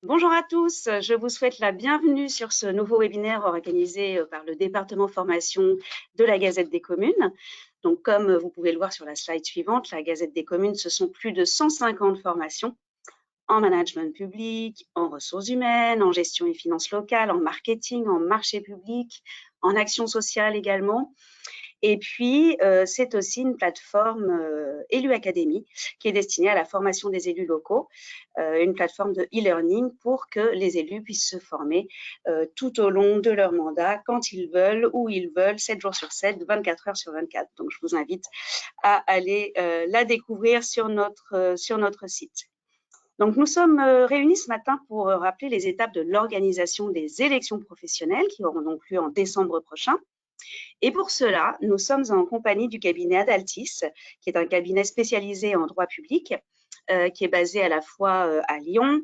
Bonjour à tous, je vous souhaite la bienvenue sur ce nouveau webinaire organisé par le département formation de la Gazette des communes. Donc, comme vous pouvez le voir sur la slide suivante, la Gazette des communes, ce sont plus de 150 formations en management public, en ressources humaines, en gestion et finances locales, en marketing, en marché public, en action sociale également. Et puis, c'est aussi une plateforme Élu Academy qui est destinée à la formation des élus locaux, une plateforme de e-learning pour que les élus puissent se former tout au long de leur mandat, quand ils veulent, où ils veulent, 7 jours sur 7, 24 heures sur 24. Donc, je vous invite à aller la découvrir sur notre site. Donc, nous sommes réunis ce matin pour rappeler les étapes de l'organisation des élections professionnelles qui auront donc lieu en décembre prochain. Et pour cela, nous sommes en compagnie du cabinet Adaltis, qui est un cabinet spécialisé en droit public, qui est basé à la fois à Lyon,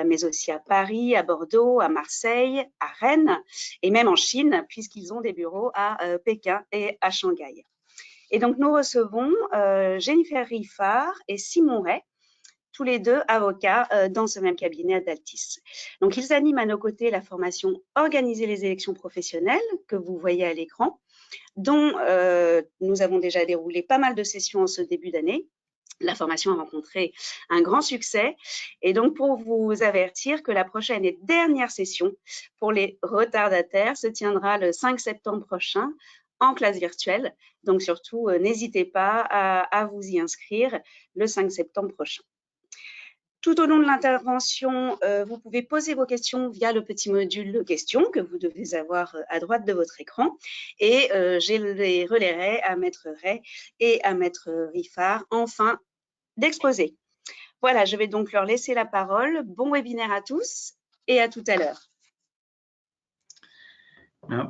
mais aussi à Paris, à Bordeaux, à Marseille, à Rennes et même en Chine, puisqu'ils ont des bureaux à Pékin et à Shanghai. Et donc, nous recevons Jennifer Riffard et Simon Ray, tous les deux avocats dans ce même cabinet Adaltis. Donc, ils animent à nos côtés la formation Organiser les élections professionnelles que vous voyez à l'écran, dont nous avons déjà déroulé pas mal de sessions en ce début d'année. La formation a rencontré un grand succès et donc pour vous avertir que la prochaine et dernière session pour les retardataires se tiendra le 5 septembre prochain en classe virtuelle. Donc surtout, n'hésitez pas à vous y inscrire le 5 septembre prochain. Tout au long de l'intervention, vous pouvez poser vos questions via le petit module questions que vous devez avoir à droite de votre écran et je les relayerai à Maître Ray et à Maître Riffard en fin d'exposé. Voilà, je vais donc leur laisser la parole. Bon webinaire à tous et à tout à l'heure.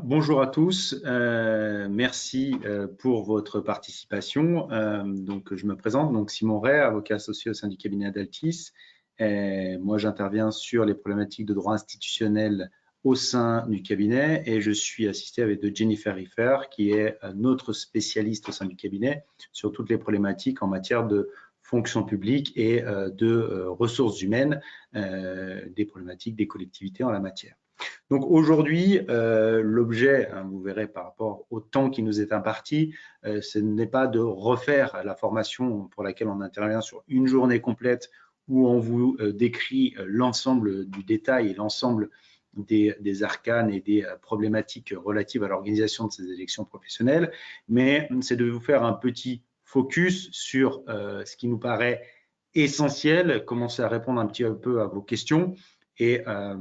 Bonjour à tous, merci pour votre participation. Donc, je me présente, donc Simon Ray, avocat associé au sein du cabinet Adaltis. Moi, j'interviens sur les problématiques de droit institutionnel au sein du cabinet et je suis assisté avec de Jennifer Riffard, qui est notre spécialiste au sein du cabinet sur toutes les problématiques en matière de fonction publique et de ressources humaines, des problématiques des collectivités en la matière. Donc aujourd'hui, l'objet, vous verrez par rapport au temps qui nous est imparti, ce n'est pas de refaire la formation pour laquelle on intervient sur une journée complète où on vous décrit l'ensemble du détail et l'ensemble des arcanes et des problématiques relatives à l'organisation de ces élections professionnelles, mais c'est de vous faire un petit focus sur ce qui nous paraît essentiel, commencer à répondre un petit peu à vos questions et à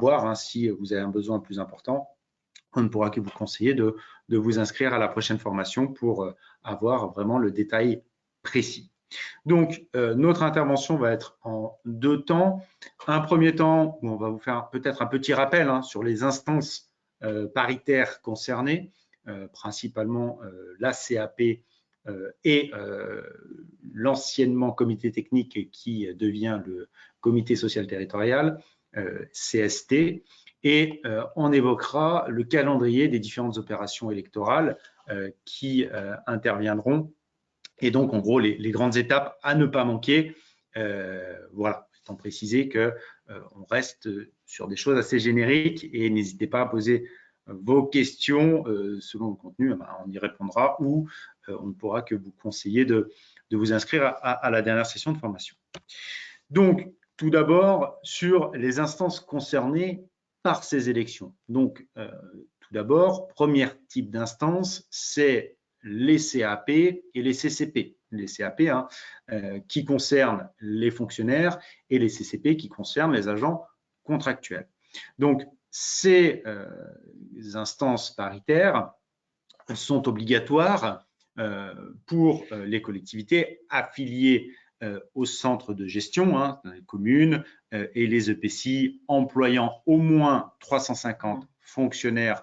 voir si vous avez un besoin plus important, on ne pourra que vous conseiller de vous inscrire à la prochaine formation pour avoir vraiment le détail précis. Donc, notre intervention va être en deux temps. Un premier temps où on va vous faire peut-être un petit rappel sur les instances paritaires concernées, principalement la CAP et l'anciennement comité technique qui devient le comité social territorial, CST, et on évoquera le calendrier des différentes opérations électorales qui interviendront et donc en gros les grandes étapes à ne pas manquer. Voilà, étant précisé que on reste sur des choses assez génériques et n'hésitez pas à poser vos questions selon le contenu, on y répondra ou on ne pourra que vous conseiller de vous inscrire à la dernière session de formation. Donc, tout d'abord, sur les instances concernées par ces élections. Donc, tout d'abord, premier type d'instance, c'est les CAP et les CCP. Les CAP qui concernent les fonctionnaires et les CCP qui concernent les agents contractuels. Donc, ces instances paritaires sont obligatoires pour les collectivités affiliées au centre de gestion, les communes et les EPCI employant au moins 350 fonctionnaires,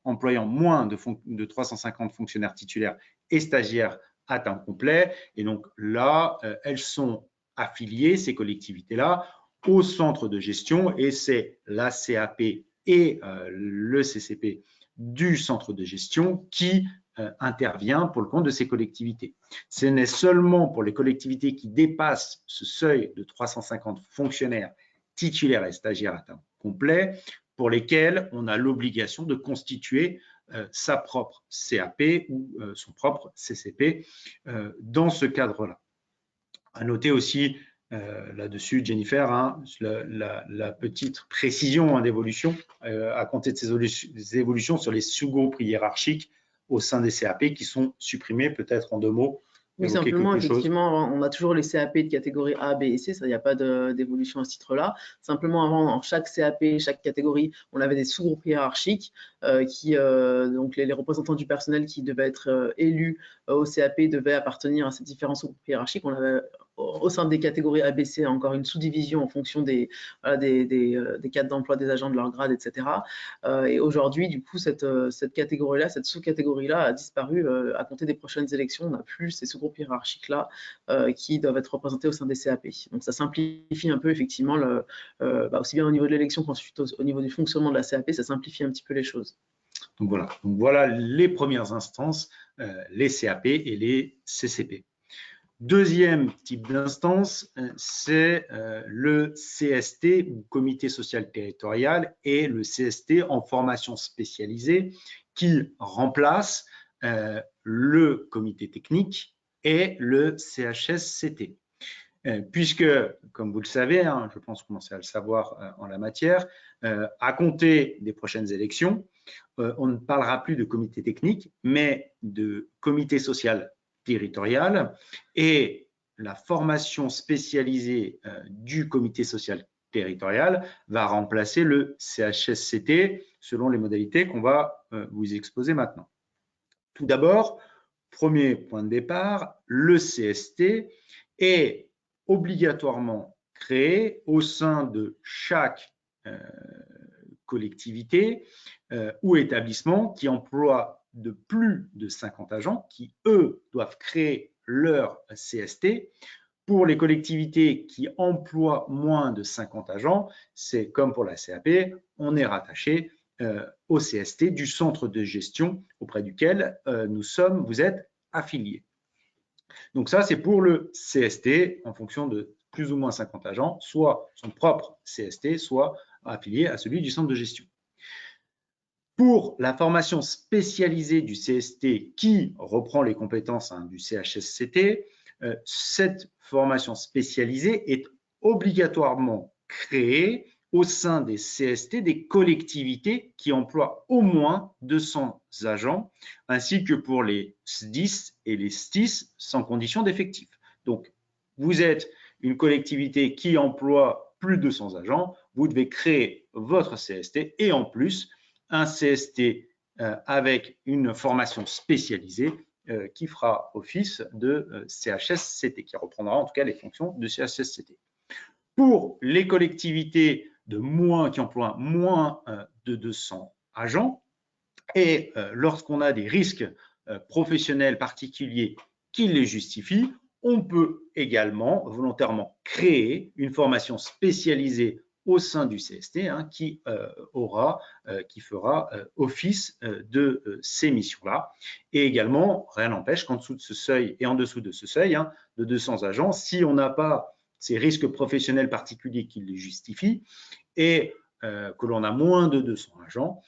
employant moins de 350 fonctionnaires titulaires et stagiaires à temps complet. Et donc là, elles sont affiliées, ces collectivités-là, au centre de gestion et c'est la CAP et le CCP du centre de gestion qui intervient pour le compte de ces collectivités. Ce n'est seulement pour les collectivités qui dépassent ce seuil de 350 fonctionnaires titulaires et stagiaires à temps complet pour lesquels on a l'obligation de constituer sa propre CAP ou son propre CCP dans ce cadre-là. À noter aussi là-dessus, Jennifer, la petite précision d'évolution à compter de ces évolutions sur les sous-groupes hiérarchiques au sein des CAP qui sont supprimés, peut-être en 2 mots. Oui, simplement, effectivement, on a toujours les CAP de catégorie A, B et C, ça, il n'y a pas d'évolution à ce titre-là. Simplement, avant, dans chaque CAP, chaque catégorie, on avait des sous-groupes hiérarchiques donc les représentants du personnel qui devaient être élus au CAP devaient appartenir à ces différents sous-groupes hiérarchiques. On avait au sein des catégories ABC encore une sous-division en fonction des cadres d'emploi des agents, de leur grade, etc. Et aujourd'hui, du coup, cette catégorie-là, cette sous-catégorie-là a disparu à compter des prochaines élections. On n'a plus ces sous-groupes hiérarchiques-là qui doivent être représentés au sein des CAP. Donc, ça simplifie un peu, effectivement, aussi bien au niveau de l'élection qu'ensuite au niveau du fonctionnement de la CAP, ça simplifie un petit peu les choses. Donc, voilà les premières instances, les CAP et les CCP. Deuxième type d'instance, c'est le CST ou Comité social territorial et le CST en formation spécialisée qui remplace le comité technique et le CHSCT. Puisque, comme vous le savez, je pense commencer à le savoir en la matière, à compter des prochaines élections, on ne parlera plus de comité technique, mais de comité social territorial, et la formation spécialisée du comité social territorial va remplacer le CHSCT selon les modalités qu'on va vous exposer maintenant. Tout d'abord, premier point de départ, le CST est obligatoirement créé au sein de chaque collectivité ou établissement qui emploie de plus de 50 agents, qui, eux, doivent créer leur CST. Pour les collectivités qui emploient moins de 50 agents, c'est comme pour la CAP, on est rattaché au CST du centre de gestion auprès duquel vous êtes affiliés. Donc ça, c'est pour le CST en fonction de plus ou moins 50 agents, soit son propre CST, soit affilié à celui du centre de gestion. Pour la formation spécialisée du CST qui reprend les compétences du CHSCT, cette formation spécialisée est obligatoirement créée au sein des CST des collectivités qui emploient au moins 200 agents, ainsi que pour les SDIS et les STIS sans condition d'effectif. Donc, vous êtes une collectivité qui emploie plus de 200 agents, vous devez créer votre CST et en plus, un CST avec une formation spécialisée qui fera office de CHSCT, qui reprendra en tout cas les fonctions de CHSCT. Pour les collectivités qui emploient moins de 200 agents, et lorsqu'on a des risques professionnels particuliers qui les justifient, on peut également volontairement créer une formation spécialisée au sein du CST qui fera office de ces missions-là. Et également, rien n'empêche qu'en dessous de ce seuil et en dessous de ce seuil de 200 agents, si on n'a pas ces risques professionnels particuliers qui les justifient et que l'on a moins de 200 agents,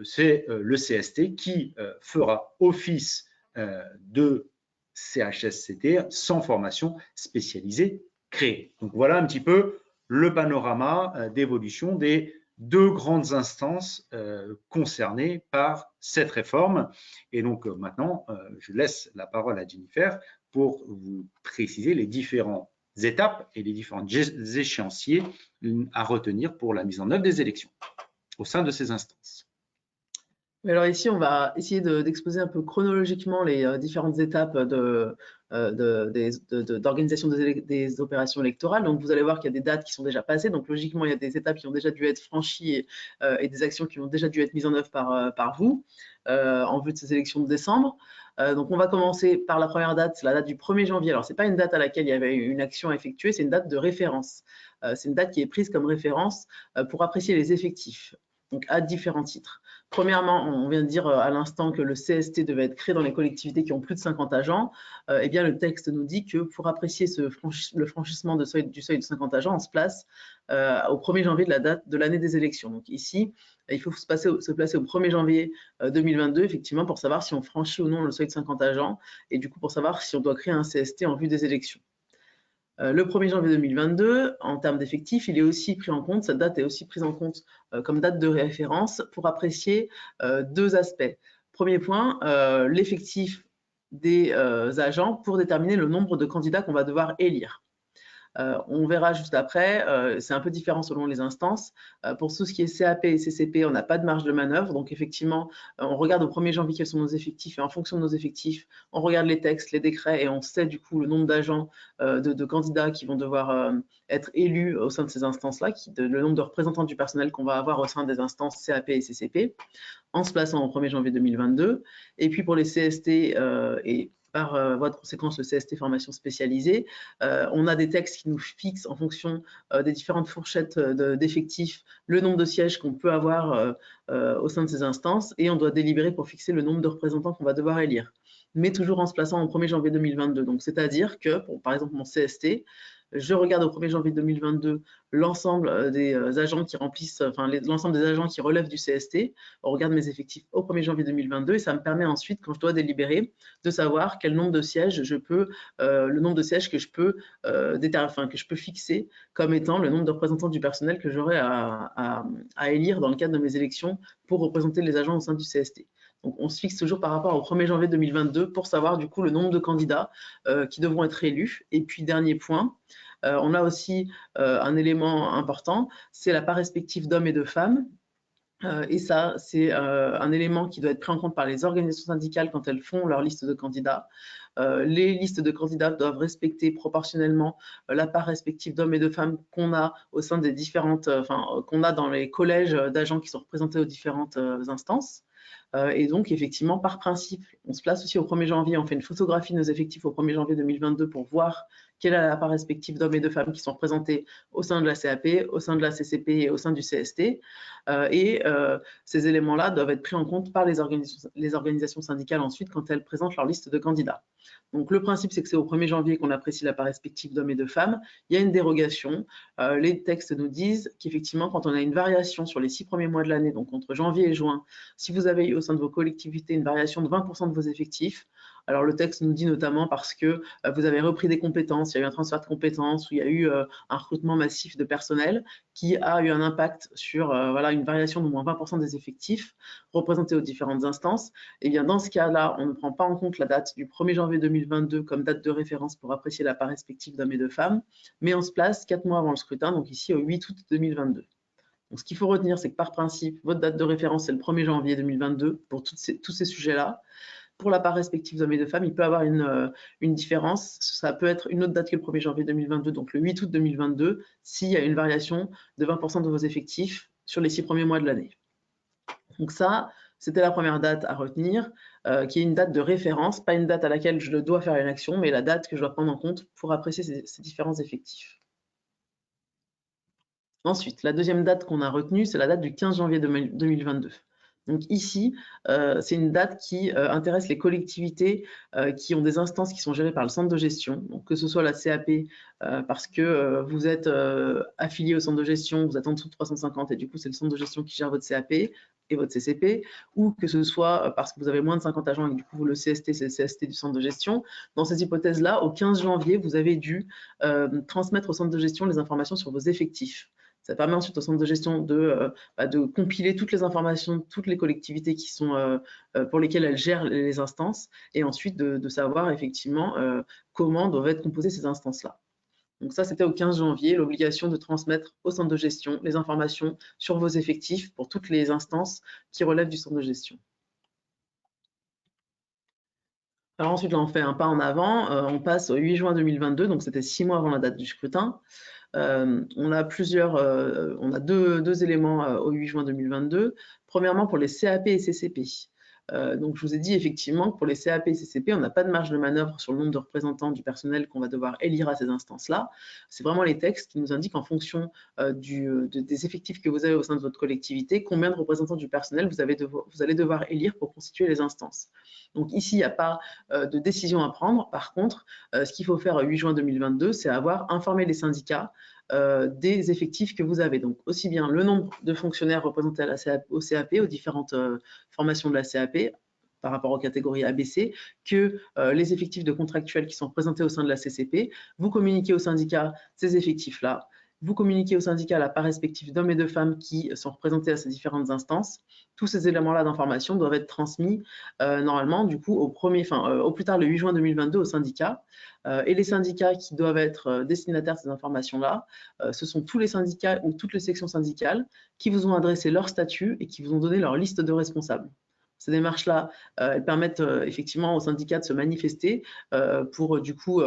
c'est le CST qui fera office de CHSCT sans formation spécialisée créée. Donc voilà un petit peu le panorama d'évolution des 2 grandes instances concernées par cette réforme. Et donc maintenant, je laisse la parole à Jennifer pour vous préciser les différentes étapes et les différents échéanciers à retenir pour la mise en œuvre des élections au sein de ces instances. Alors ici, on va essayer d'exposer un peu chronologiquement les différentes étapes d'organisation des opérations électorales. Donc, vous allez voir qu'il y a des dates qui sont déjà passées. Donc, logiquement, il y a des étapes qui ont déjà dû être franchies et des actions qui ont déjà dû être mises en œuvre par vous en vue de ces élections de décembre. Donc, on va commencer par la première date, c'est la date du 1er janvier. Alors, ce n'est pas une date à laquelle il y avait une action à effectuer, c'est une date de référence. C'est une date qui est prise comme référence pour apprécier les effectifs, donc à différents titres. Premièrement, on vient de dire à l'instant que le CST devait être créé dans les collectivités qui ont plus de 50 agents. Eh bien, le texte nous dit que pour apprécier le franchissement du seuil de 50 agents, on se place au 1er janvier de la date de l'année des élections. Donc ici, il faut se placer au 1er janvier 2022, effectivement, pour savoir si on franchit ou non le seuil de 50 agents et du coup pour savoir si on doit créer un CST en vue des élections. Le 1er janvier 2022, en termes d'effectifs, il est aussi pris en compte, cette date est aussi prise en compte comme date de référence pour apprécier deux aspects. Premier point, l'effectif des agents pour déterminer le nombre de candidats qu'on va devoir élire. On verra juste après, c'est un peu différent selon les instances. Pour tout ce qui est CAP et CCP, on n'a pas de marge de manœuvre. Donc effectivement, on regarde au 1er janvier quels sont nos effectifs et en fonction de nos effectifs, on regarde les textes, les décrets et on sait du coup le nombre d'agents, de candidats qui vont devoir être élus au sein de ces instances-là, le nombre de représentants du personnel qu'on va avoir au sein des instances CAP et CCP, en se plaçant au 1er janvier 2022. Et puis pour les CST et par voie de conséquence, le CST formation spécialisée. On a des textes qui nous fixent en fonction des différentes fourchettes d'effectifs le nombre de sièges qu'on peut avoir au sein de ces instances et on doit délibérer pour fixer le nombre de représentants qu'on va devoir élire. Mais toujours en se plaçant au 1er janvier 2022. Donc, c'est-à-dire que, par exemple, mon CST, je regarde au 1er janvier 2022 l'ensemble des agents qui remplissent, enfin l'ensemble des agents qui relèvent du CST. On regarde mes effectifs au 1er janvier 2022 et ça me permet ensuite, quand je dois délibérer, de savoir quel nombre de sièges le nombre de sièges que je peux fixer comme étant le nombre de représentants du personnel que j'aurai à élire dans le cadre de mes élections pour représenter les agents au sein du CST. Donc, on se fixe toujours par rapport au 1er janvier 2022 pour savoir du coup le nombre de candidats qui devront être élus. Et puis, dernier point, on a aussi un élément important, c'est la part respective d'hommes et de femmes. Et ça, c'est un élément qui doit être pris en compte par les organisations syndicales quand elles font leur liste de candidats. Les listes de candidats doivent respecter proportionnellement la part respective d'hommes et de femmes qu'on a au sein des différentes, qu'on a dans les collèges d'agents qui sont représentés aux différentes instances. Et donc, effectivement, par principe, on se place aussi au 1er janvier, on fait une photographie de nos effectifs au 1er janvier 2022 pour voir quelle est la part respective d'hommes et de femmes qui sont représentés au sein de la CAP, au sein de la CCP et au sein du CST. Ces éléments-là doivent être pris en compte par les organisations syndicales ensuite quand elles présentent leur liste de candidats. Donc, le principe, c'est que c'est au 1er janvier qu'on apprécie la part respective d'hommes et de femmes. Il y a une dérogation. Les textes nous disent qu'effectivement, quand on a une variation sur les 6 premiers mois de l'année, donc entre janvier et juin, si vous avez eu au sein de vos collectivités une variation de 20% de vos effectifs, alors le texte nous dit notamment parce que vous avez repris des compétences, il y a eu un transfert de compétences, ou il y a eu un recrutement massif de personnel qui a eu un impact sur une variation de moins 20% des effectifs représentés aux différentes instances. Et bien dans ce cas-là, on ne prend pas en compte la date du 1er janvier 2022 comme date de référence pour apprécier la part respective d'hommes et de femmes, mais on se place 4 mois avant le scrutin, donc ici au 8 août 2022. Donc, ce qu'il faut retenir, c'est que par principe, votre date de référence, c'est le 1er janvier 2022 pour tous ces sujets-là. Pour la part respective d'hommes et de femmes, il peut y avoir une différence. Ça peut être une autre date que le 1er janvier 2022, donc le 8 août 2022, s'il y a une variation de 20% de vos effectifs sur les 6 premiers mois de l'année. Donc ça, c'était la première date à retenir, qui est une date de référence, pas une date à laquelle je dois faire une action, mais la date que je dois prendre en compte pour apprécier ces différents effectifs. Ensuite, la deuxième date qu'on a retenue, c'est la date du 15 janvier 2022. Donc ici, c'est une date qui intéresse les collectivités qui ont des instances qui sont gérées par le centre de gestion, donc que ce soit la CAP parce que vous êtes affilié au centre de gestion, vous êtes en dessous de 350 et du coup c'est le centre de gestion qui gère votre CAP et votre CCP, ou que ce soit parce que vous avez moins de 50 agents et que du coup le CST c'est le CST du centre de gestion. Dans ces hypothèses-là, au 15 janvier, vous avez dû transmettre au centre de gestion les informations sur vos effectifs. Ça permet ensuite au centre de gestion de compiler toutes les informations de toutes les collectivités qui sont, pour lesquelles elles gèrent les instances et ensuite de savoir effectivement comment doivent être composées ces instances-là. Donc ça, c'était au 15 janvier, l'obligation de transmettre au centre de gestion les informations sur vos effectifs pour toutes les instances qui relèvent du centre de gestion. Alors ensuite, là, on fait un pas en avant, on passe au 8 juin 2022, donc c'était 6 mois avant la date du scrutin. On a deux éléments au 8 juin 2022. Premièrement, pour les CAP et CCP. Donc, je vous ai dit effectivement que pour les CAP et CCP, on n'a pas de marge de manœuvre sur le nombre de représentants du personnel qu'on va devoir élire à ces instances-là. C'est vraiment les textes qui nous indiquent en fonction des effectifs que vous avez au sein de votre collectivité, combien de représentants du personnel vous allez devoir élire pour constituer les instances. Donc ici, il n'y a pas de décision à prendre. Par contre, ce qu'il faut faire 8 juin 2022, c'est avoir informé les syndicats des effectifs que vous avez. Donc aussi bien le nombre de fonctionnaires représentés au CAP, aux différentes formations de la CAP, par rapport aux catégories ABC, que les effectifs de contractuels qui sont présentés au sein de la CCP. Vous communiquez aux syndicats ces effectifs-là. Vous communiquez aux syndicats la part respective d'hommes et de femmes qui sont représentés à ces différentes instances. Tous ces éléments-là d'information doivent être transmis normalement du coup au plus tard le 8 juin 2022 aux syndicats. Et les syndicats qui doivent être destinataires de ces informations-là, ce sont tous les syndicats ou toutes les sections syndicales qui vous ont adressé leur statut et qui vous ont donné leur liste de responsables. Ces démarches-là, elles permettent effectivement aux syndicats de se manifester pour du coup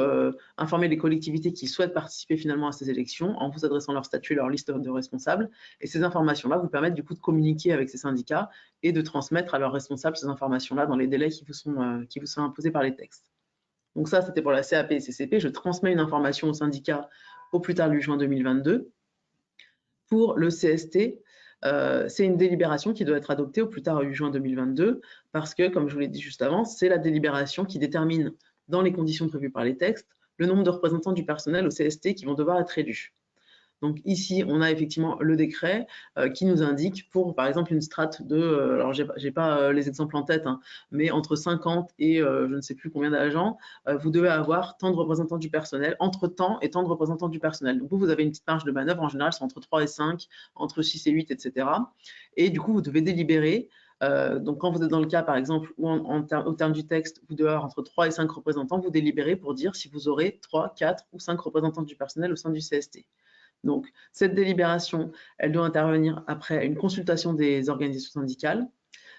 informer les collectivités qui souhaitent participer finalement à ces élections en vous adressant leur statut et leur liste de responsables. Et ces informations-là vous permettent du coup de communiquer avec ces syndicats et de transmettre à leurs responsables ces informations-là dans les délais qui vous sont imposés par les textes. Donc ça, c'était pour la CAP et CCP. Je transmets une information au syndicat au plus tard le 8 juin 2022. Pour le CST, c'est une délibération qui doit être adoptée au plus tard le 8 juin 2022 parce que, comme je vous l'ai dit juste avant, c'est la délibération qui détermine, dans les conditions prévues par les textes, le nombre de représentants du personnel au CST qui vont devoir être élus. Donc ici, on a effectivement le décret qui nous indique pour, par exemple, une strate de, alors j'ai pas les exemples en tête, hein, mais entre 50 et je ne sais plus combien d'agents, vous devez avoir tant de représentants du personnel, entre tant et tant de représentants du personnel. Donc vous avez une petite marge de manœuvre, en général, c'est entre 3 et 5, entre 6 et 8, etc. Et du coup, vous devez délibérer. Donc quand vous êtes dans le cas, par exemple, où au terme du texte, vous devez avoir entre 3 et 5 représentants, vous délibérez pour dire si vous aurez 3, 4 ou 5 représentants du personnel au sein du CST. Donc, cette délibération, elle doit intervenir après une consultation des organisations syndicales.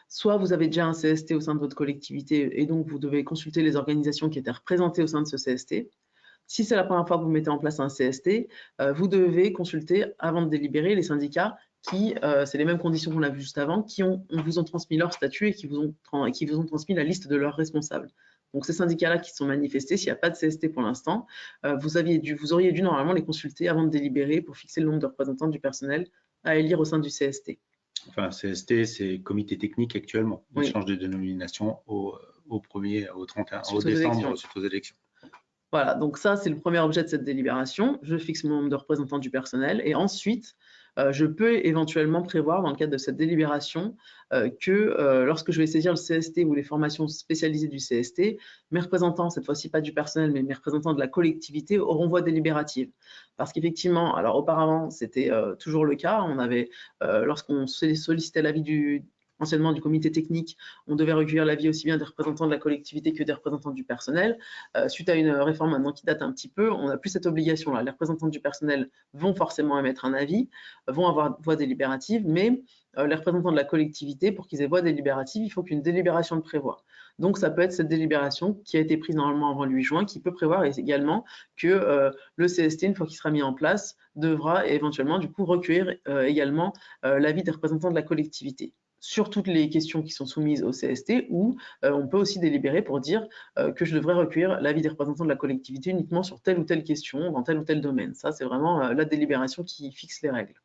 Soit vous avez déjà un CST au sein de votre collectivité et donc vous devez consulter les organisations qui étaient représentées au sein de ce CST. Si c'est la première fois que vous mettez en place un CST, vous devez consulter, avant de délibérer, les syndicats qui, c'est les mêmes conditions qu'on a vues juste avant, qui vous ont transmis leur statut et qui vous ont transmis la liste de leurs responsables. Donc ces syndicats-là qui se sont manifestés, s'il n'y a pas de CST pour l'instant, vous auriez dû normalement les consulter avant de délibérer pour fixer le nombre de représentants du personnel à élire au sein du CST. Enfin, CST, c'est comité technique actuellement. Il change de dénomination au 1er, au 31, au décembre, suite aux élections. Voilà, donc ça, c'est le premier objet de cette délibération. Je fixe mon nombre de représentants du personnel et ensuite, je peux éventuellement prévoir dans le cadre de cette délibération que lorsque je vais saisir le CST ou les formations spécialisées du CST, mes représentants, cette fois-ci pas du personnel, mais mes représentants de la collectivité auront voix délibérative. Parce qu'effectivement, alors auparavant, c'était toujours le cas. On avait, lorsqu'on sollicitait l'avis anciennement du comité technique, on devait recueillir l'avis aussi bien des représentants de la collectivité que des représentants du personnel. Suite à une réforme maintenant qui date un petit peu, on n'a plus cette obligation-là. Les représentants du personnel vont forcément émettre un avis, vont avoir voix délibérative, mais les représentants de la collectivité, pour qu'ils aient voix délibérative, il faut qu'une délibération le prévoie. Donc ça peut être cette délibération qui a été prise normalement avant le 8 juin, qui peut prévoir également que le CST, une fois qu'il sera mis en place, devra éventuellement du coup recueillir également l'avis des représentants de la collectivité sur toutes les questions qui sont soumises au CST, ou on peut aussi délibérer pour dire que je devrais recueillir l'avis des représentants de la collectivité uniquement sur telle ou telle question, dans tel ou tel domaine. Ça, c'est vraiment la délibération qui fixe les règles.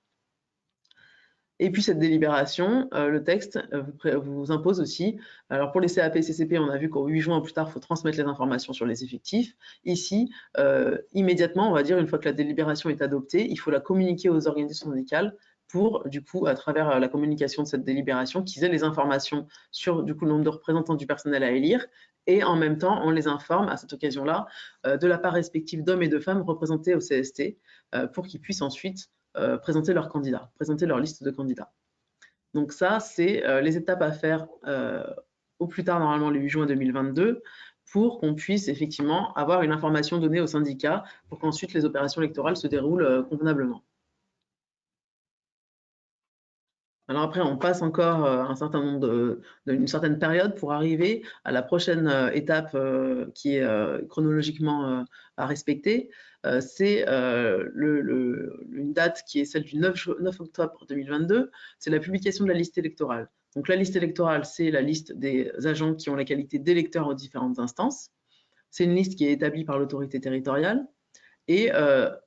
Et puis cette délibération, le texte vous impose aussi, alors pour les CAP et CCP, on a vu qu'au 8 juin plus tard, il faut transmettre les informations sur les effectifs. Ici, immédiatement, on va dire, une fois que la délibération est adoptée, il faut la communiquer aux organisations syndicales pour, du coup, à travers la communication de cette délibération, qu'ils aient les informations sur, du coup, le nombre de représentants du personnel à élire. Et en même temps, on les informe à cette occasion-là de la part respective d'hommes et de femmes représentés au CST pour qu'ils puissent ensuite présenter leurs candidats, présenter leur liste de candidats. Donc ça, c'est les étapes à faire au plus tard, normalement, le 8 juin 2022, pour qu'on puisse effectivement avoir une information donnée aux syndicats pour qu'ensuite les opérations électorales se déroulent convenablement. Alors après, on passe encore un certain nombre une certaine période pour arriver à la prochaine étape qui est chronologiquement à respecter. C'est une date qui est celle du 9 octobre 2022, c'est la publication de la liste électorale. Donc la liste électorale, c'est la liste des agents qui ont la qualité d'électeurs aux différentes instances. C'est une liste qui est établie par l'autorité territoriale. Et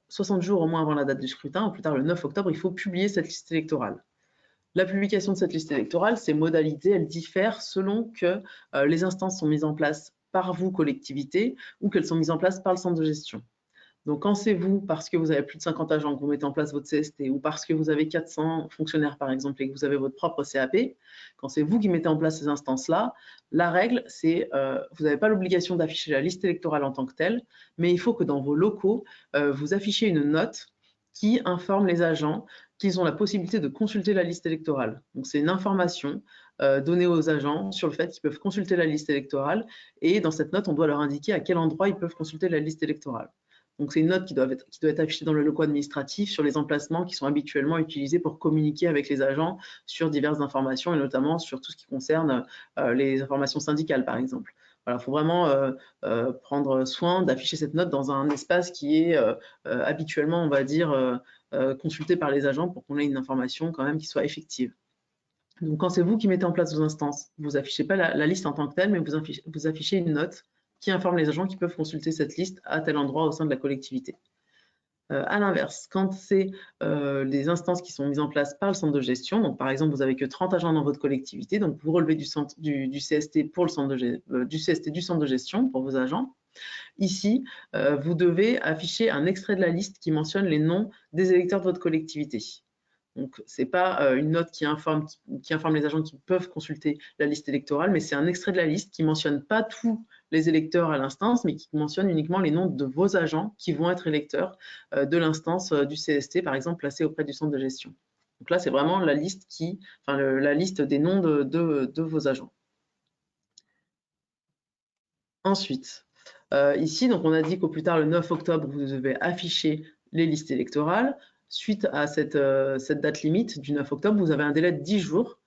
60 jours au moins avant la date du scrutin, au plus tard le 9 octobre, il faut publier cette liste électorale. La publication de cette liste électorale, ses modalités, elles diffèrent selon que les instances sont mises en place par vous, collectivité, ou qu'elles sont mises en place par le centre de gestion. Donc, quand c'est vous, parce que vous avez plus de 50 agents, que vous mettez en place votre CST, ou parce que vous avez 400 fonctionnaires, par exemple, et que vous avez votre propre CAP, quand c'est vous qui mettez en place ces instances-là, la règle, c'est vous n'avez pas l'obligation d'afficher la liste électorale en tant que telle, mais il faut que dans vos locaux, vous affichiez une note qui informe les agents qu'ils ont la possibilité de consulter la liste électorale. Donc, c'est une information donnée aux agents sur le fait qu'ils peuvent consulter la liste électorale, et dans cette note, on doit leur indiquer à quel endroit ils peuvent consulter la liste électorale. Donc, c'est une note qui doit être affichée dans le locaux administratif sur les emplacements qui sont habituellement utilisés pour communiquer avec les agents sur diverses informations et notamment sur tout ce qui concerne les informations syndicales, par exemple. Voilà, il faut vraiment prendre soin d'afficher cette note dans un espace qui est habituellement, on va dire, consulté par les agents pour qu'on ait une information quand même qui soit effective. Donc, quand c'est vous qui mettez en place vos instances, vous n'affichez pas la liste en tant que telle, mais vous affichez une note qui informe les agents qui peuvent consulter cette liste à tel endroit au sein de la collectivité. À l'inverse, quand c'est des instances qui sont mises en place par le centre de gestion, donc par exemple, vous n'avez que 30 agents dans votre collectivité, donc vous relevez du CST pour le centre du CST du centre de gestion pour vos agents. Ici, vous devez afficher un extrait de la liste qui mentionne les noms des électeurs de votre collectivité. Donc, ce n'est pas une note qui informe les agents qui peuvent consulter la liste électorale, mais c'est un extrait de la liste qui ne mentionne pas tous les électeurs à l'instance, mais qui mentionne uniquement les noms de vos agents qui vont être électeurs de l'instance du CST, par exemple, placée auprès du centre de gestion. Donc là, c'est vraiment la liste la liste des noms de vos agents. Ensuite, ici, donc on a dit qu'au plus tard, le 9 octobre, vous devez afficher les listes électorales. Suite à cette date limite du 9 octobre, vous avez un délai de 10 jours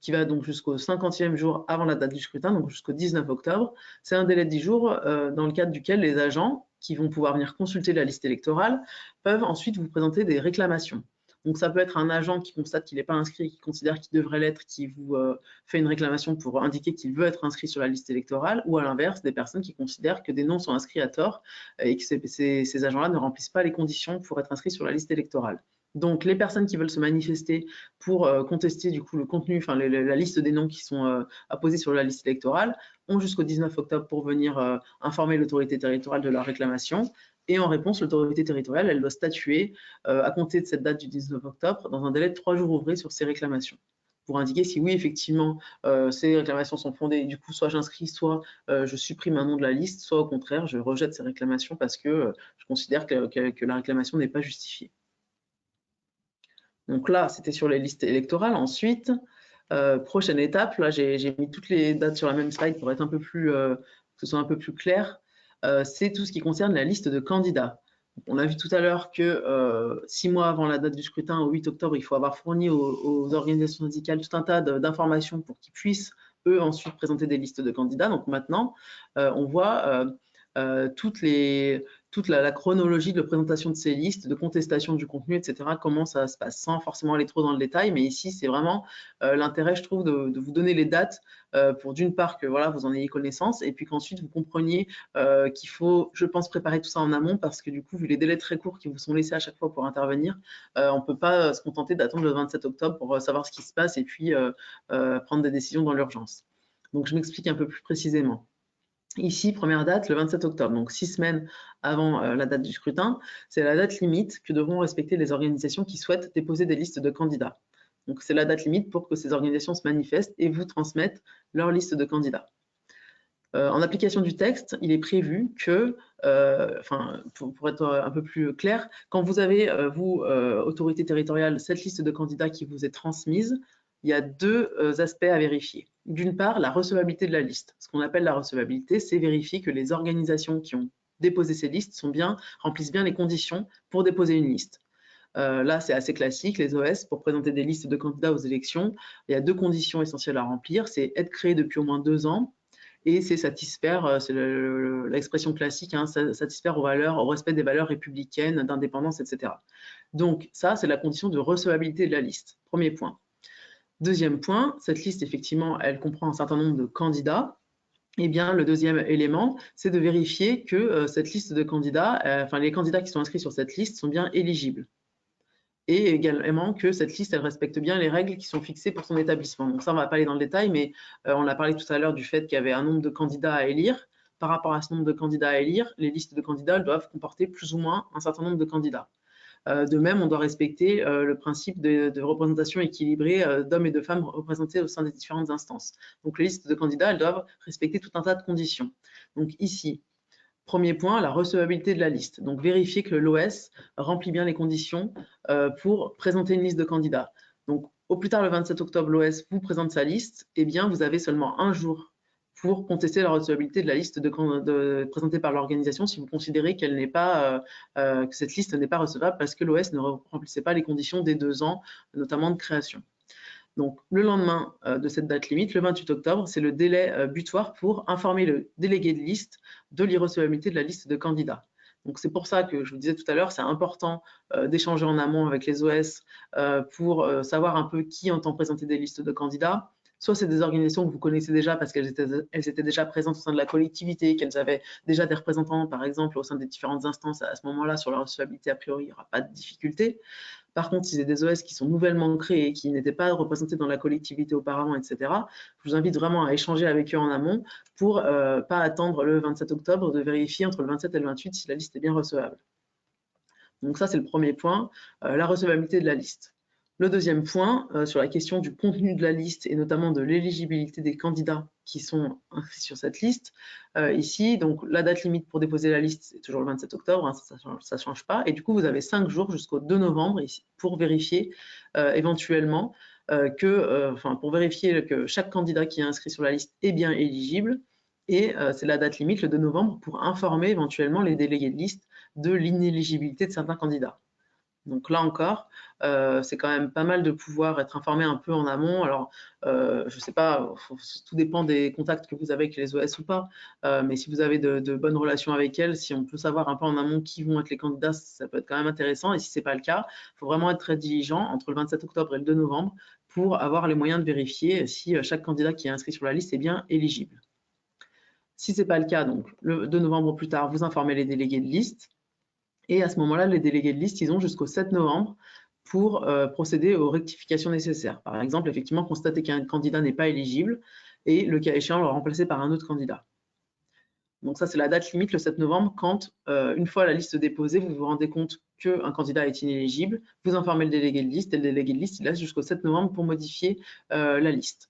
qui va donc jusqu'au 50e jour avant la date du scrutin, donc jusqu'au 19 octobre. C'est un délai de 10 jours dans le cadre duquel les agents qui vont pouvoir venir consulter la liste électorale peuvent ensuite vous présenter des réclamations. Donc, ça peut être un agent qui constate qu'il n'est pas inscrit, qui considère qu'il devrait l'être, qui vous fait une réclamation pour indiquer qu'il veut être inscrit sur la liste électorale, ou à l'inverse, des personnes qui considèrent que des noms sont inscrits à tort et que ces agents-là ne remplissent pas les conditions pour être inscrits sur la liste électorale. Donc, les personnes qui veulent se manifester pour contester du coup le contenu, la liste des noms qui sont apposés sur la liste électorale, ont jusqu'au 19 octobre pour venir informer l'autorité territoriale de leur réclamation. Et en réponse, l'autorité territoriale, elle doit statuer à compter de cette date du 19 octobre dans un délai de 3 jours ouvrés sur ces réclamations, pour indiquer si oui, effectivement, ces réclamations sont fondées. Du coup, soit j'inscris, soit je supprime un nom de la liste, soit au contraire, je rejette ces réclamations parce que je considère que la réclamation n'est pas justifiée. Donc là, c'était sur les listes électorales. Ensuite, prochaine étape, là, j'ai mis toutes les dates sur la même slide pour être un peu plus, que ce soit un peu plus clair. C'est tout ce qui concerne la liste de candidats. On a vu tout à l'heure que 6 mois avant la date du scrutin, au 8 octobre, il faut avoir fourni aux organisations syndicales tout un tas d'informations pour qu'ils puissent, eux, ensuite présenter des listes de candidats. Donc maintenant, on voit toute la chronologie de présentation de ces listes, de contestation du contenu, etc., comment ça se passe, sans forcément aller trop dans le détail. Mais ici, c'est vraiment l'intérêt, je trouve, de vous donner les dates pour d'une part que voilà, vous en ayez connaissance et puis qu'ensuite vous compreniez qu'il faut, je pense, préparer tout ça en amont parce que du coup, vu les délais très courts qui vous sont laissés à chaque fois pour intervenir, on ne peut pas se contenter d'attendre le 27 octobre pour savoir ce qui se passe et puis prendre des décisions dans l'urgence. Donc, je m'explique un peu plus précisément. Ici, première date, le 27 octobre, donc 6 semaines avant la date du scrutin, c'est la date limite que devront respecter les organisations qui souhaitent déposer des listes de candidats. Donc, c'est la date limite pour que ces organisations se manifestent et vous transmettent leur liste de candidats. En application du texte, il est prévu que, pour être un peu plus clair, quand vous avez, vous, autorité territoriale, cette liste de candidats qui vous est transmise, il y a deux aspects à vérifier. D'une part, la recevabilité de la liste. Ce qu'on appelle la recevabilité, c'est vérifier que les organisations qui ont déposé ces listes remplissent bien les conditions pour déposer une liste. Là, c'est assez classique, les OS, pour présenter des listes de candidats aux élections, il y a deux conditions essentielles à remplir, c'est être créé depuis au moins 2 ans, et c'est satisfaire, c'est l'expression classique, hein, satisfaire au respect des valeurs républicaines, d'indépendance, etc. Donc ça, c'est la condition de recevabilité de la liste. Premier point. Deuxième point, cette liste, effectivement, elle comprend un certain nombre de candidats. Eh bien, le deuxième élément, c'est de vérifier que cette liste de candidats, enfin les candidats qui sont inscrits sur cette liste sont bien éligibles. Et également que cette liste, elle respecte bien les règles qui sont fixées pour son établissement. Donc ça, on ne va pas aller dans le détail, mais on a parlé tout à l'heure du fait qu'il y avait un nombre de candidats à élire. Par rapport à ce nombre de candidats à élire, les listes de candidats doivent comporter plus ou moins un certain nombre de candidats. De même, on doit respecter le principe de représentation équilibrée d'hommes et de femmes représentés au sein des différentes instances. Donc les listes de candidats, elles doivent respecter tout un tas de conditions. Donc ici, premier point, la recevabilité de la liste. Donc, vérifier que l'OS remplit bien les conditions pour présenter une liste de candidats. Donc, au plus tard, le 27 octobre, l'OS vous présente sa liste. Eh bien, vous avez seulement un jour pour contester la recevabilité de la liste présentée par l'organisation si vous considérez qu'elle n'est pas, que cette liste n'est pas recevable parce que l'OS ne remplissait pas les conditions des 2 ans, notamment de création. Donc, le lendemain de cette date limite, le 28 octobre, c'est le délai butoir pour informer le délégué de liste de l'irrecevabilité de la liste de candidats. Donc, c'est pour ça que je vous disais tout à l'heure, c'est important d'échanger en amont avec les OS pour savoir un peu qui entend présenter des listes de candidats. Soit c'est des organisations que vous connaissez déjà parce qu'elles étaient déjà présentes au sein de la collectivité, qu'elles avaient déjà des représentants, par exemple, au sein des différentes instances. À ce moment-là, sur la recevabilité, a priori, il n'y aura pas de difficulté. Par contre, si c'est des OS qui sont nouvellement créés, qui n'étaient pas représentés dans la collectivité auparavant, etc., je vous invite vraiment à échanger avec eux en amont pour pas attendre le 27 octobre, de vérifier entre le 27 et le 28 si la liste est bien recevable. Donc ça, c'est le premier point, la recevabilité de la liste. Le deuxième point, sur la question du contenu de la liste et notamment de l'éligibilité des candidats qui sont inscrits sur cette liste. Ici, donc la date limite pour déposer la liste, c'est toujours le 27 octobre, hein, ça ne change pas. Et du coup, vous avez 5 jours jusqu'au 2 novembre ici, pour vérifier éventuellement pour vérifier que chaque candidat qui est inscrit sur la liste est bien éligible. Et c'est la date limite, le 2 novembre, pour informer éventuellement les délégués de liste de l'inéligibilité de certains candidats. Donc là encore, c'est quand même pas mal de pouvoir être informé un peu en amont. Alors, je ne sais pas, tout dépend des contacts que vous avez avec les OS ou pas, mais si vous avez de bonnes relations avec elles, si on peut savoir un peu en amont qui vont être les candidats, ça peut être quand même intéressant. Et si ce n'est pas le cas, il faut vraiment être très diligent entre le 27 octobre et le 2 novembre pour avoir les moyens de vérifier si chaque candidat qui est inscrit sur la liste est bien éligible. Si ce n'est pas le cas, donc le 2 novembre au plus tard, vous informez les délégués de liste. Et à ce moment-là, les délégués de liste, ils ont jusqu'au 7 novembre pour procéder aux rectifications nécessaires. Par exemple, effectivement, constater qu'un candidat n'est pas éligible et, le cas échéant, le remplacer par un autre candidat. Donc ça, c'est la date limite, le 7 novembre, quand, une fois la liste déposée, vous vous rendez compte qu'un candidat est inéligible, vous informez le délégué de liste et le délégué de liste, il laisse jusqu'au 7 novembre pour modifier la liste.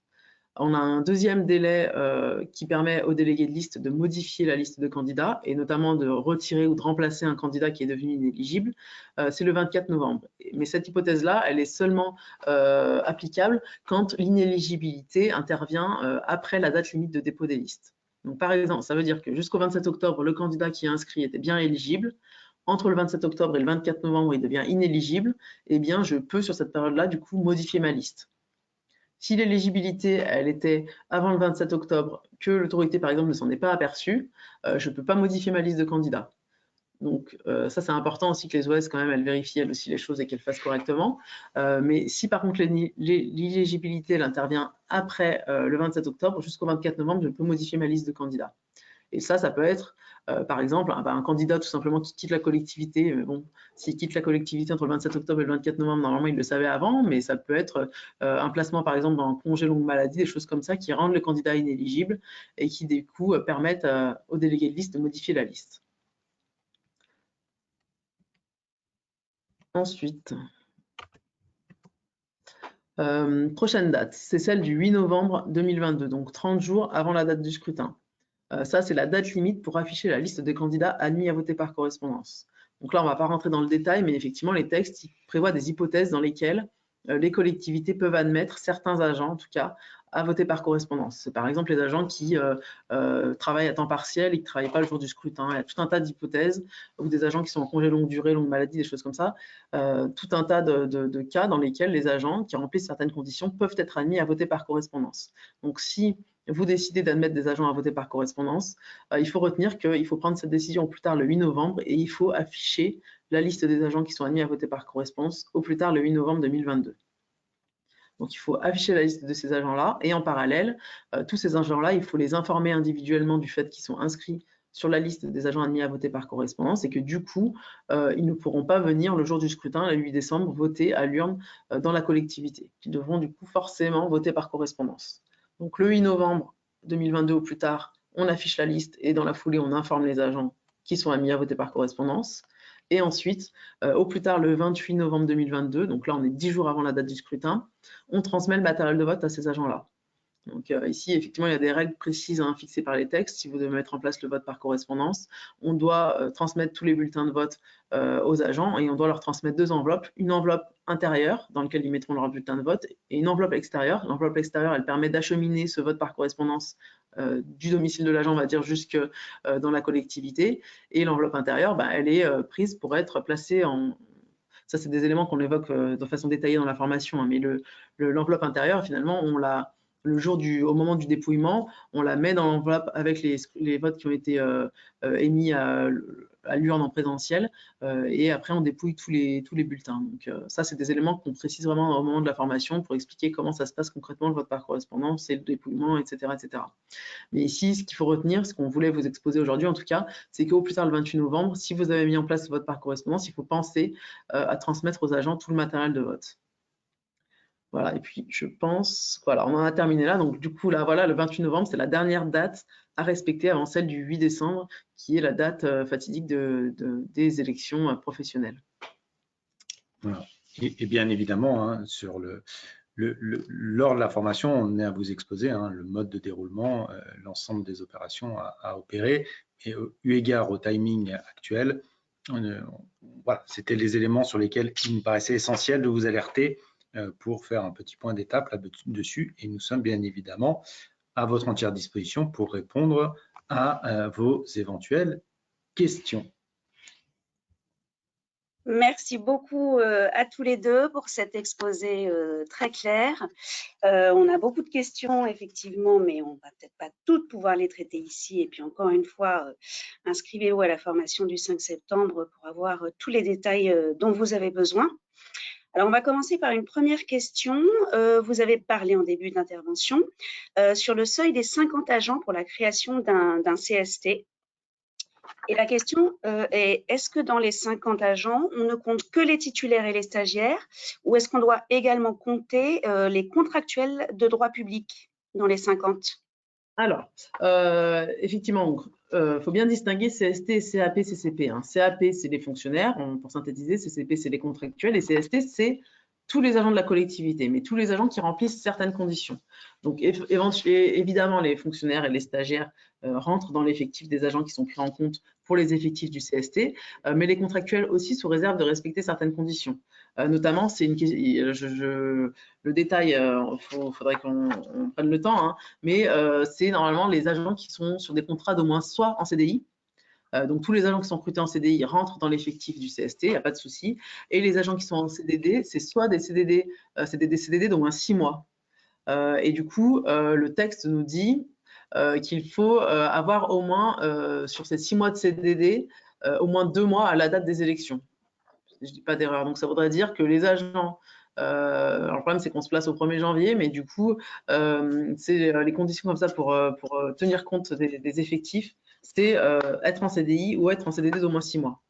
On a un deuxième délai qui permet aux délégués de liste de modifier la liste de candidats et notamment de retirer ou de remplacer un candidat qui est devenu inéligible. C'est le 24 novembre. Mais cette hypothèse-là, elle est seulement applicable quand l'inéligibilité intervient après la date limite de dépôt des listes. Donc, par exemple, ça veut dire que jusqu'au 27 octobre, le candidat qui est inscrit était bien éligible. Entre le 27 octobre et le 24 novembre, il devient inéligible. Eh bien, je peux, sur cette période-là, du coup, modifier ma liste. Si l'éligibilité, elle était avant le 27 octobre, que l'autorité, par exemple, ne s'en est pas aperçue, je ne peux pas modifier ma liste de candidats. Donc ça, c'est important aussi que les OS, quand même, elles vérifient elles aussi les choses et qu'elles fassent correctement. Mais si, par contre, l'éligibilité, elle intervient après le 27 octobre, jusqu'au 24 novembre, je peux modifier ma liste de candidats. Et ça peut être, par exemple, un candidat tout simplement qui quitte la collectivité. Mais bon, s'il quitte la collectivité entre le 27 octobre et le 24 novembre, normalement, il le savait avant, mais ça peut être un placement, par exemple, dans un congé longue maladie, des choses comme ça, qui rendent le candidat inéligible et qui, du coup, permettent aux délégués de liste de modifier la liste. Ensuite, prochaine date, c'est celle du 8 novembre 2022, donc 30 jours avant la date du scrutin. Ça, c'est la date limite pour afficher la liste des candidats admis à voter par correspondance. Donc là, on ne va pas rentrer dans le détail, mais effectivement, les textes prévoient des hypothèses dans lesquelles les collectivités peuvent admettre certains agents, en tout cas, à voter par correspondance. C'est par exemple les agents qui travaillent à temps partiel et qui ne travaillent pas le jour du scrutin. Il y a tout un tas d'hypothèses, ou des agents qui sont en congé longue durée, longue maladie, des choses comme ça. Tout un tas de cas dans lesquels les agents qui remplissent certaines conditions peuvent être admis à voter par correspondance. Donc si vous décidez d'admettre des agents à voter par correspondance, il faut retenir qu'il faut prendre cette décision au plus tard le 8 novembre et il faut afficher la liste des agents qui sont admis à voter par correspondance au plus tard le 8 novembre 2022. Donc, il faut afficher la liste de ces agents-là et en parallèle, tous ces agents-là, il faut les informer individuellement du fait qu'ils sont inscrits sur la liste des agents admis à voter par correspondance et que du coup, ils ne pourront pas venir le jour du scrutin, le 8 décembre, voter à l'urne dans la collectivité. Ils devront du coup forcément voter par correspondance. Donc, le 8 novembre 2022 au plus tard, on affiche la liste et dans la foulée, on informe les agents qui sont admis à voter par correspondance. Et ensuite, au plus tard, le 28 novembre 2022, donc là, on est 10 jours avant la date du scrutin, on transmet le matériel de vote à ces agents-là. Donc ici, effectivement, il y a des règles précises fixées par les textes. Si vous devez mettre en place le vote par correspondance, on doit transmettre tous les bulletins de vote aux agents et on doit leur transmettre 2 enveloppes. Une enveloppe intérieure dans laquelle ils mettront leur bulletin de vote et une enveloppe extérieure. L'enveloppe extérieure, elle permet d'acheminer ce vote par correspondance du domicile de l'agent, on va dire, jusque dans la collectivité. Et l'enveloppe intérieure, elle est prise pour être placée en... Ça, c'est des éléments qu'on évoque de façon détaillée dans la formation, mais l'enveloppe intérieure, finalement, on l'a... au moment du dépouillement, on la met dans l'enveloppe avec les votes qui ont été émis à l'urne en présentiel et après on dépouille tous les bulletins. Donc ça, c'est des éléments qu'on précise vraiment au moment de la formation pour expliquer comment ça se passe concrètement le vote par correspondance et le dépouillement, etc., etc. Mais ici, ce qu'il faut retenir, ce qu'on voulait vous exposer aujourd'hui en tout cas, c'est qu'au plus tard le 28 novembre, si vous avez mis en place le vote par correspondance, il faut penser à transmettre aux agents tout le matériel de vote. Voilà, et puis je pense, voilà, on en a terminé là. Donc du coup, là, voilà, le 28 novembre, c'est la dernière date à respecter avant celle du 8 décembre, qui est la date fatidique des élections professionnelles. Voilà. Et bien évidemment, lors de la formation, on est à vous exposer le mode de déroulement, l'ensemble des opérations à opérer. Et eu égard au timing actuel, voilà, c'était les éléments sur lesquels il me paraissait essentiel de vous alerter pour faire un petit point d'étape là-dessus. Et nous sommes bien évidemment à votre entière disposition pour répondre à vos éventuelles questions. Merci beaucoup à tous les deux pour cet exposé très clair. On a beaucoup de questions, effectivement, mais on ne va peut-être pas toutes pouvoir les traiter ici. Et puis, encore une fois, inscrivez-vous à la formation du 5 septembre pour avoir tous les détails dont vous avez besoin. Alors, on va commencer par une première question. Vous avez parlé en début d'intervention sur le seuil des 50 agents pour la création d'un CST. Et la question est, est-ce que dans les 50 agents, on ne compte que les titulaires et les stagiaires, ou est-ce qu'on doit également compter les contractuels de droit public dans les 50? Alors, effectivement, faut bien distinguer CST, CAP, CCP. CAP, c'est les fonctionnaires, pour synthétiser, CCP, c'est les contractuels, et CST, c'est tous les agents de la collectivité, mais tous les agents qui remplissent certaines conditions. Donc, évidemment, les fonctionnaires et les stagiaires rentrent dans l'effectif des agents qui sont pris en compte pour les effectifs du CST, mais les contractuels aussi sous réserve de respecter certaines conditions. Notamment, c'est le détail, faudrait qu'on prenne le temps, mais c'est normalement les agents qui sont sur des contrats d'au moins soit en CDI, donc tous les agents qui sont recrutés en CDI rentrent dans l'effectif du CST, il n'y a pas de souci. Et les agents qui sont en CDD, c'est soit des CDD, CDD d'au moins 6 mois. Et du coup, le texte nous dit qu'il faut avoir au moins, sur ces 6 mois de CDD, au moins 2 mois à la date des élections. Je ne dis pas d'erreur. Donc ça voudrait dire que les agents... alors le problème, c'est qu'on se place au 1er janvier, mais du coup, c'est les conditions comme ça pour tenir compte des effectifs, c'est être en CDI ou être en CDD d'au moins 6 mois.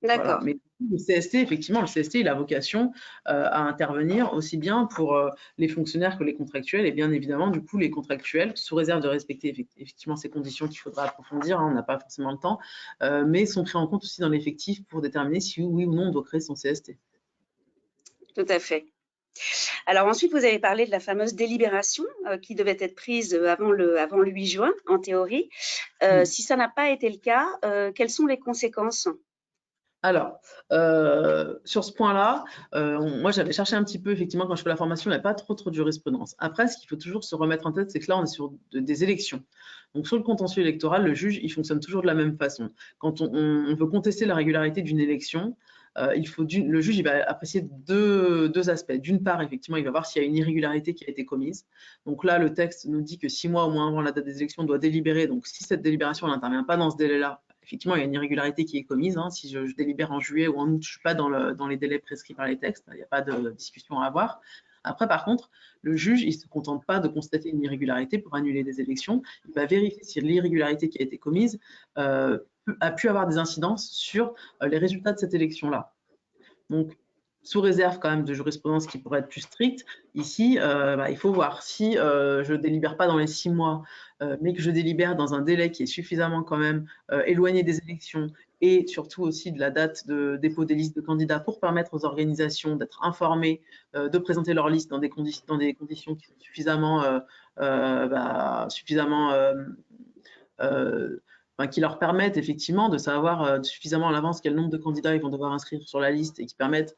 D'accord. Voilà. Mais le CST, effectivement, le CST, il a vocation à intervenir aussi bien pour les fonctionnaires que les contractuels, et bien évidemment, du coup, les contractuels, sous réserve de respecter effectivement ces conditions qu'il faudra approfondir, on n'a pas forcément le temps, mais sont pris en compte aussi dans l'effectif pour déterminer si oui ou non on doit créer son CST. Tout à fait. Alors ensuite, vous avez parlé de la fameuse délibération qui devait être prise avant le 8 juin, en théorie. Si ça n'a pas été le cas, quelles sont les conséquences ? Alors, sur ce point-là, moi j'avais cherché un petit peu, effectivement, quand je fais la formation, il n'y a pas trop de jurisprudence. Après, ce qu'il faut toujours se remettre en tête, c'est que là, on est sur des élections. Donc, sur le contentieux électoral, le juge, il fonctionne toujours de la même façon. Quand on veut contester la régularité d'une élection, le juge il va apprécier deux aspects. D'une part, effectivement, il va voir s'il y a une irrégularité qui a été commise. Donc là, le texte nous dit que 6 mois au moins avant la date des élections, on doit délibérer. Donc, si cette délibération n'intervient pas dans ce délai-là, effectivement, il y a une irrégularité qui est commise. Si je délibère en juillet ou en août, je ne suis pas dans les délais prescrits par les textes. Il n'y a pas de discussion à avoir. Après, par contre, le juge, il ne se contente pas de constater une irrégularité pour annuler des élections. Il va vérifier si l'irrégularité qui a été commise a pu avoir des incidences sur les résultats de cette élection-là. Donc, sous réserve quand même de jurisprudence qui pourrait être plus stricte, ici, il faut voir si je ne délibère pas dans les 6 mois, mais que je délibère dans un délai qui est suffisamment quand même éloigné des élections et surtout aussi de la date de dépôt des listes de candidats pour permettre aux organisations d'être informées, de présenter leur liste dans des conditions qui sont qui leur permettent effectivement de savoir suffisamment à l'avance quel nombre de candidats ils vont devoir inscrire sur la liste et qui permettent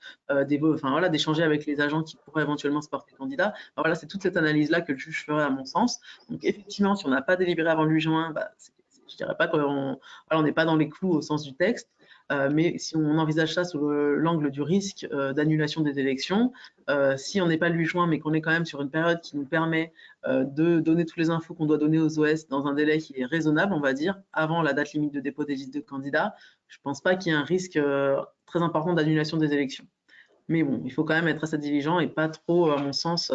d'échanger avec les agents qui pourraient éventuellement se porter candidats. Voilà, c'est toute cette analyse-là que le juge ferait à mon sens. Donc effectivement, si on n'a pas délibéré avant le 8 juin, je ne dirais pas qu'on n'est pas dans les clous au sens du texte. Mais si on envisage ça sous l'angle du risque d'annulation des élections, si on n'est pas le 8 juin, mais qu'on est quand même sur une période qui nous permet de donner toutes les infos qu'on doit donner aux OS dans un délai qui est raisonnable, on va dire, avant la date limite de dépôt des listes de candidats, je ne pense pas qu'il y ait un risque très important d'annulation des élections. Mais bon, il faut quand même être assez diligent et pas trop, à mon sens,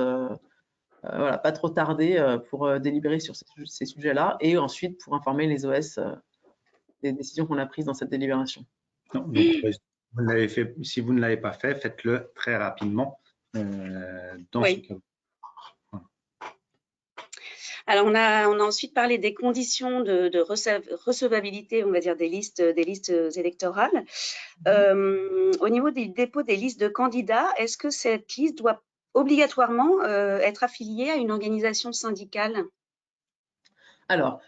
pas trop tarder pour délibérer sur ces sujets-là et ensuite pour informer les OS des décisions qu'on a prises dans cette délibération. Non, donc, si vous ne l'avez pas fait, faites-le très rapidement dans ce cas. Voilà. Alors, on a ensuite parlé des conditions de recevabilité, on va dire, des listes électorales. Au niveau du dépôt des listes de candidats, est-ce que cette liste doit obligatoirement être affiliée à une organisation syndicale ? Alors,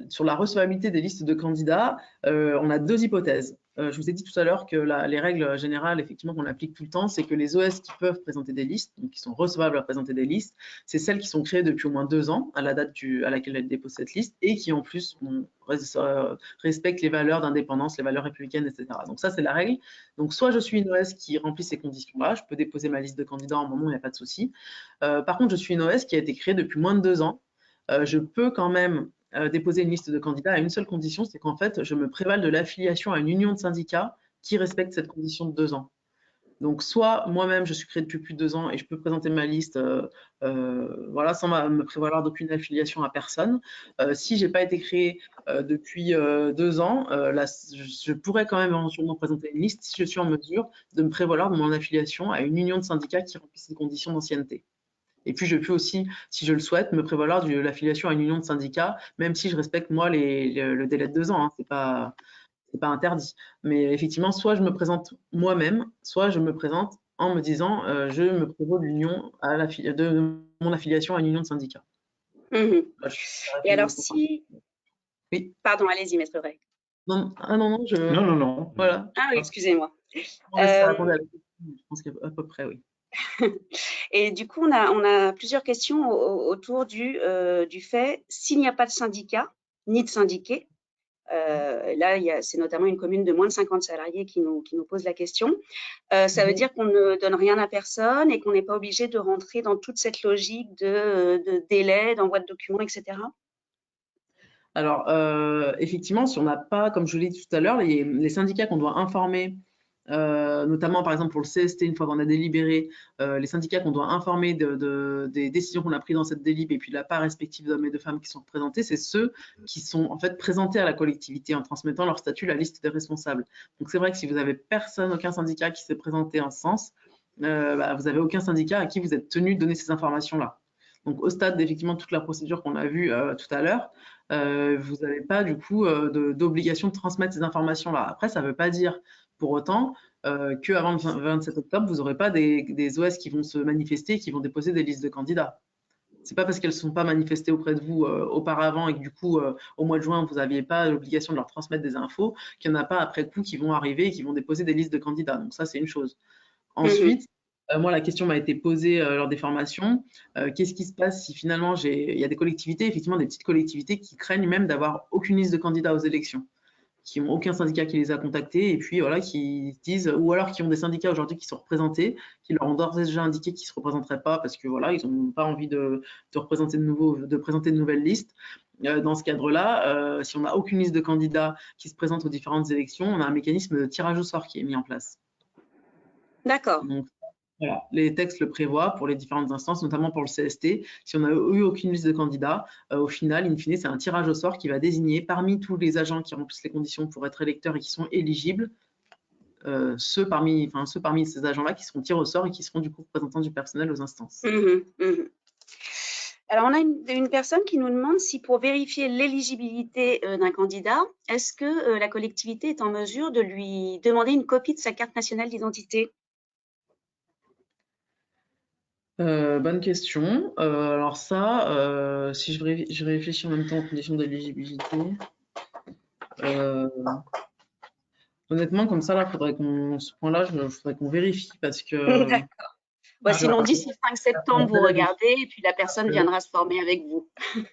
sur la recevabilité des listes de candidats, on a 2 hypothèses. Je vous ai dit tout à l'heure que les règles générales, effectivement, qu'on applique tout le temps, c'est que les OS qui peuvent présenter des listes, donc qui sont recevables à présenter des listes, c'est celles qui sont créées depuis au moins 2 ans, à la date à laquelle elles déposent cette liste, et qui en plus respectent les valeurs d'indépendance, les valeurs républicaines, etc. Donc ça, c'est la règle. Donc soit je suis une OS qui remplit ces conditions-là, je peux déposer ma liste de candidats en mon nom, il n'y a pas de souci. Par contre, je suis une OS qui a été créée depuis moins de 2 ans. Je peux quand même déposer une liste de candidats à une seule condition, c'est qu'en fait, je me prévale de l'affiliation à une union de syndicats qui respecte cette condition de 2 ans. Donc, soit moi-même, je suis créé depuis plus de 2 ans et je peux présenter ma liste sans me prévaloir d'aucune affiliation à personne. Si je n'ai pas été créé depuis 2 ans, là, je pourrais quand même éventuellement présenter une liste si je suis en mesure de me prévaloir de mon affiliation à une union de syndicats qui remplit ces conditions d'ancienneté. Et puis, je peux aussi, si je le souhaite, me prévaloir de l'affiliation à une union de syndicats, même si je respecte, moi, le délai de 2 ans. Hein, c'est pas interdit. Mais effectivement, soit je me présente moi-même, soit je me présente en me disant je me prévaux de mon affiliation à une union de syndicats. Mmh. Et alors, si… Oui. Pardon, allez-y, Maître Vrey. Non. Voilà. Ah oui, excusez-moi. Je pense qu'à peu près, oui. Et du coup, on a plusieurs questions autour du fait, s'il n'y a pas de syndicat, ni de syndiqués, là, c'est notamment une commune de moins de 50 salariés qui nous pose la question, ça veut dire qu'on ne donne rien à personne et qu'on n'est pas obligé de rentrer dans toute cette logique de délai, d'envoi de documents, etc. Alors, effectivement, si on n'a pas, comme je l'ai dit tout à l'heure, les syndicats qu'on doit informer, notamment par exemple pour le CST, une fois qu'on a délibéré, les syndicats qu'on doit informer des décisions qu'on a prises dans cette délib et puis de la part respective d'hommes et de femmes qui sont représentés, c'est ceux qui sont en fait présentés à la collectivité en transmettant leur statut, la liste des responsables. Donc c'est vrai que si vous n'avez aucun syndicat qui s'est présenté en ce sens, vous n'avez aucun syndicat à qui vous êtes tenu de donner ces informations-là. Donc au stade d'effectivement toute la procédure qu'on a vue tout à l'heure, vous n'avez pas du coup d'obligation de transmettre ces informations-là. Après, ça ne veut pas dire pour autant qu'avant le 27 octobre, vous n'aurez pas des OS qui vont se manifester et qui vont déposer des listes de candidats. C'est pas parce qu'elles ne sont pas manifestées auprès de vous auparavant et que du coup, au mois de juin, vous n'aviez pas l'obligation de leur transmettre des infos qu'il n'y en a pas après coup qui vont arriver et qui vont déposer des listes de candidats. Donc ça, c'est une chose. Ensuite, moi, la question m'a été posée lors des formations. Qu'est-ce qui se passe si finalement, il y a des collectivités, effectivement des petites collectivités qui craignent même d'avoir aucune liste de candidats aux élections, qui n'ont aucun syndicat qui les a contactés et puis voilà, qui disent, ou alors qui ont des syndicats aujourd'hui qui sont représentés, qui leur ont d'ores et déjà indiqué qu'ils ne se représenteraient pas parce que voilà, ils n'ont pas envie de présenter de nouvelles listes. Dans ce cadre-là, si on n'a aucune liste de candidats qui se présentent aux différentes élections, on a un mécanisme de tirage au sort qui est mis en place. D'accord. Donc, Voilà, les textes le prévoient pour les différentes instances, notamment pour le CST. Si on n'a eu aucune liste de candidats, au final, in fine, c'est un tirage au sort qui va désigner parmi tous les agents qui remplissent les conditions pour être électeurs et qui sont éligibles, ceux parmi ces agents-là qui seront tirés au sort et qui seront du coup représentants du personnel aux instances. Alors, on a une personne qui nous demande si pour vérifier l'éligibilité d'un candidat, est-ce que la collectivité est en mesure de lui demander une copie de sa carte nationale d'identité? Bonne question. Alors ça, si je réfléchis en même temps aux conditions d'éligibilité, honnêtement, comme ça, là, ce point-là, faudrait qu'on vérifie parce que. D'accord. Bon, sinon, d'ici 5 septembre, vous regardez et puis la personne viendra se former avec vous.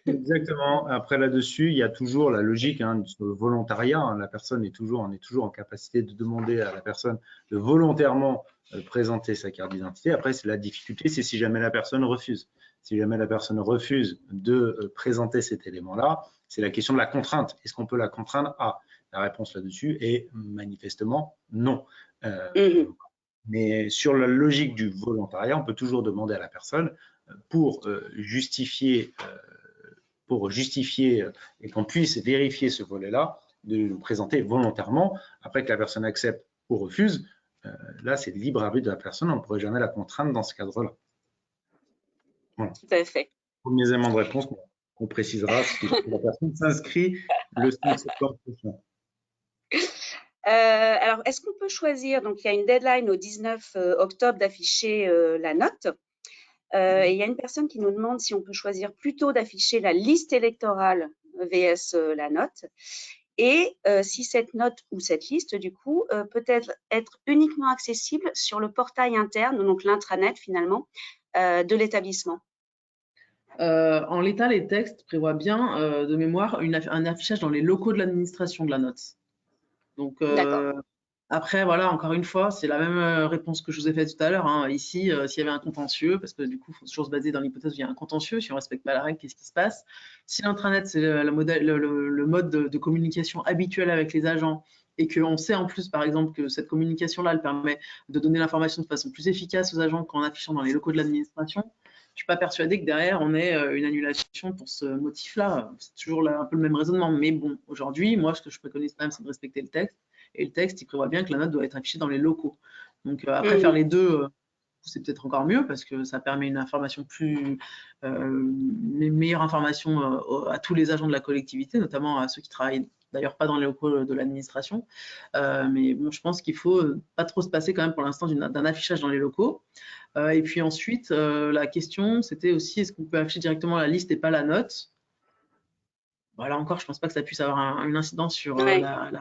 Exactement. Après, là-dessus, il y a toujours la logique sur le volontariat. La personne on est toujours en capacité de demander à la personne de volontairement présenter sa carte d'identité. Après, c'est la difficulté, c'est si jamais la personne refuse. Si jamais la personne refuse de présenter cet élément-là, c'est la question de la contrainte. Est-ce qu'on peut la contraindre à? La réponse là-dessus est manifestement non. Mais sur la logique du volontariat, on peut toujours demander à la personne pour justifier et qu'on puisse vérifier ce volet-là, de le présenter volontairement. Après que la personne accepte ou refuse, là, c'est libre arbitre de la personne. On ne pourrait jamais la contraindre dans ce cadre-là. Voilà. Tout à fait. Premier élément de réponse, on précisera si la personne s'inscrit le 5 septembre prochain. Alors, est-ce qu'on peut choisir, donc il y a une deadline au 19 octobre d'afficher la note. Et il y a une personne qui nous demande si on peut choisir plutôt d'afficher la liste électorale vs la note. Et si cette note ou cette liste, du coup, peut être uniquement accessible sur le portail interne, donc l'intranet finalement, de l'établissement. En l'état, les textes prévoient bien, de mémoire, un affichage dans les locaux de l'administration de la note. Donc, après, voilà, encore une fois, c'est la même réponse que je vous ai faite tout à l'heure. Ici, s'il y avait un contentieux, parce que du coup, il faut toujours se baser dans l'hypothèse où il y a un contentieux, si on ne respecte pas la règle, qu'est-ce qui se passe? Si l'intranet, c'est le mode de communication habituel avec les agents, et qu'on sait en plus, par exemple, que cette communication-là, elle permet de donner l'information de façon plus efficace aux agents qu'en affichant dans les locaux de l'administration, je ne suis pas persuadée que derrière, on ait une annulation pour ce motif-là. C'est toujours un peu le même raisonnement. Mais bon, aujourd'hui, moi, ce que je préconise quand même, c'est de respecter le texte. Et le texte, il prévoit bien que la note doit être affichée dans les locaux. Donc après, faire les deux, c'est peut-être encore mieux parce que ça permet une information une meilleure information à tous les agents de la collectivité, notamment à ceux qui travaillent d'ailleurs pas dans les locaux de l'administration. Mais bon, je pense qu'il faut pas trop se passer quand même pour l'instant d'un affichage dans les locaux. Et puis ensuite, la question, c'était aussi est-ce qu'on peut afficher directement la liste et pas la note? Voilà, encore, je pense pas que ça puisse avoir une incidence sur la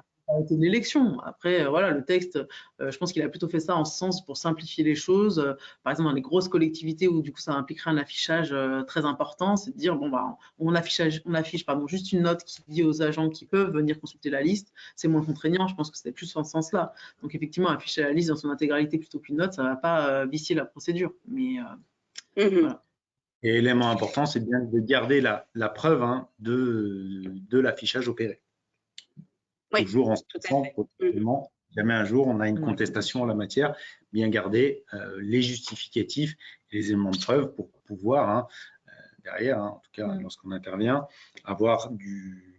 de l'élection. Après, voilà, le texte, je pense qu'il a plutôt fait ça en ce sens pour simplifier les choses. Par exemple, dans les grosses collectivités où du coup ça impliquerait un affichage très important, c'est de dire bon bah on affiche juste une note qui dit aux agents qui peuvent venir consulter la liste, c'est moins contraignant. Je pense que c'était plus dans ce sens-là. Donc effectivement, afficher la liste dans son intégralité plutôt qu'une note, ça va pas vicier la procédure. Mais voilà. Et élément important, c'est bien de garder la preuve de l'affichage opéré. Oui, toujours en se pensant potentiellement, jamais un jour on a une contestation en la matière, bien garder les justificatifs et les éléments de preuve pour pouvoir, derrière, en tout cas lorsqu'on intervient, avoir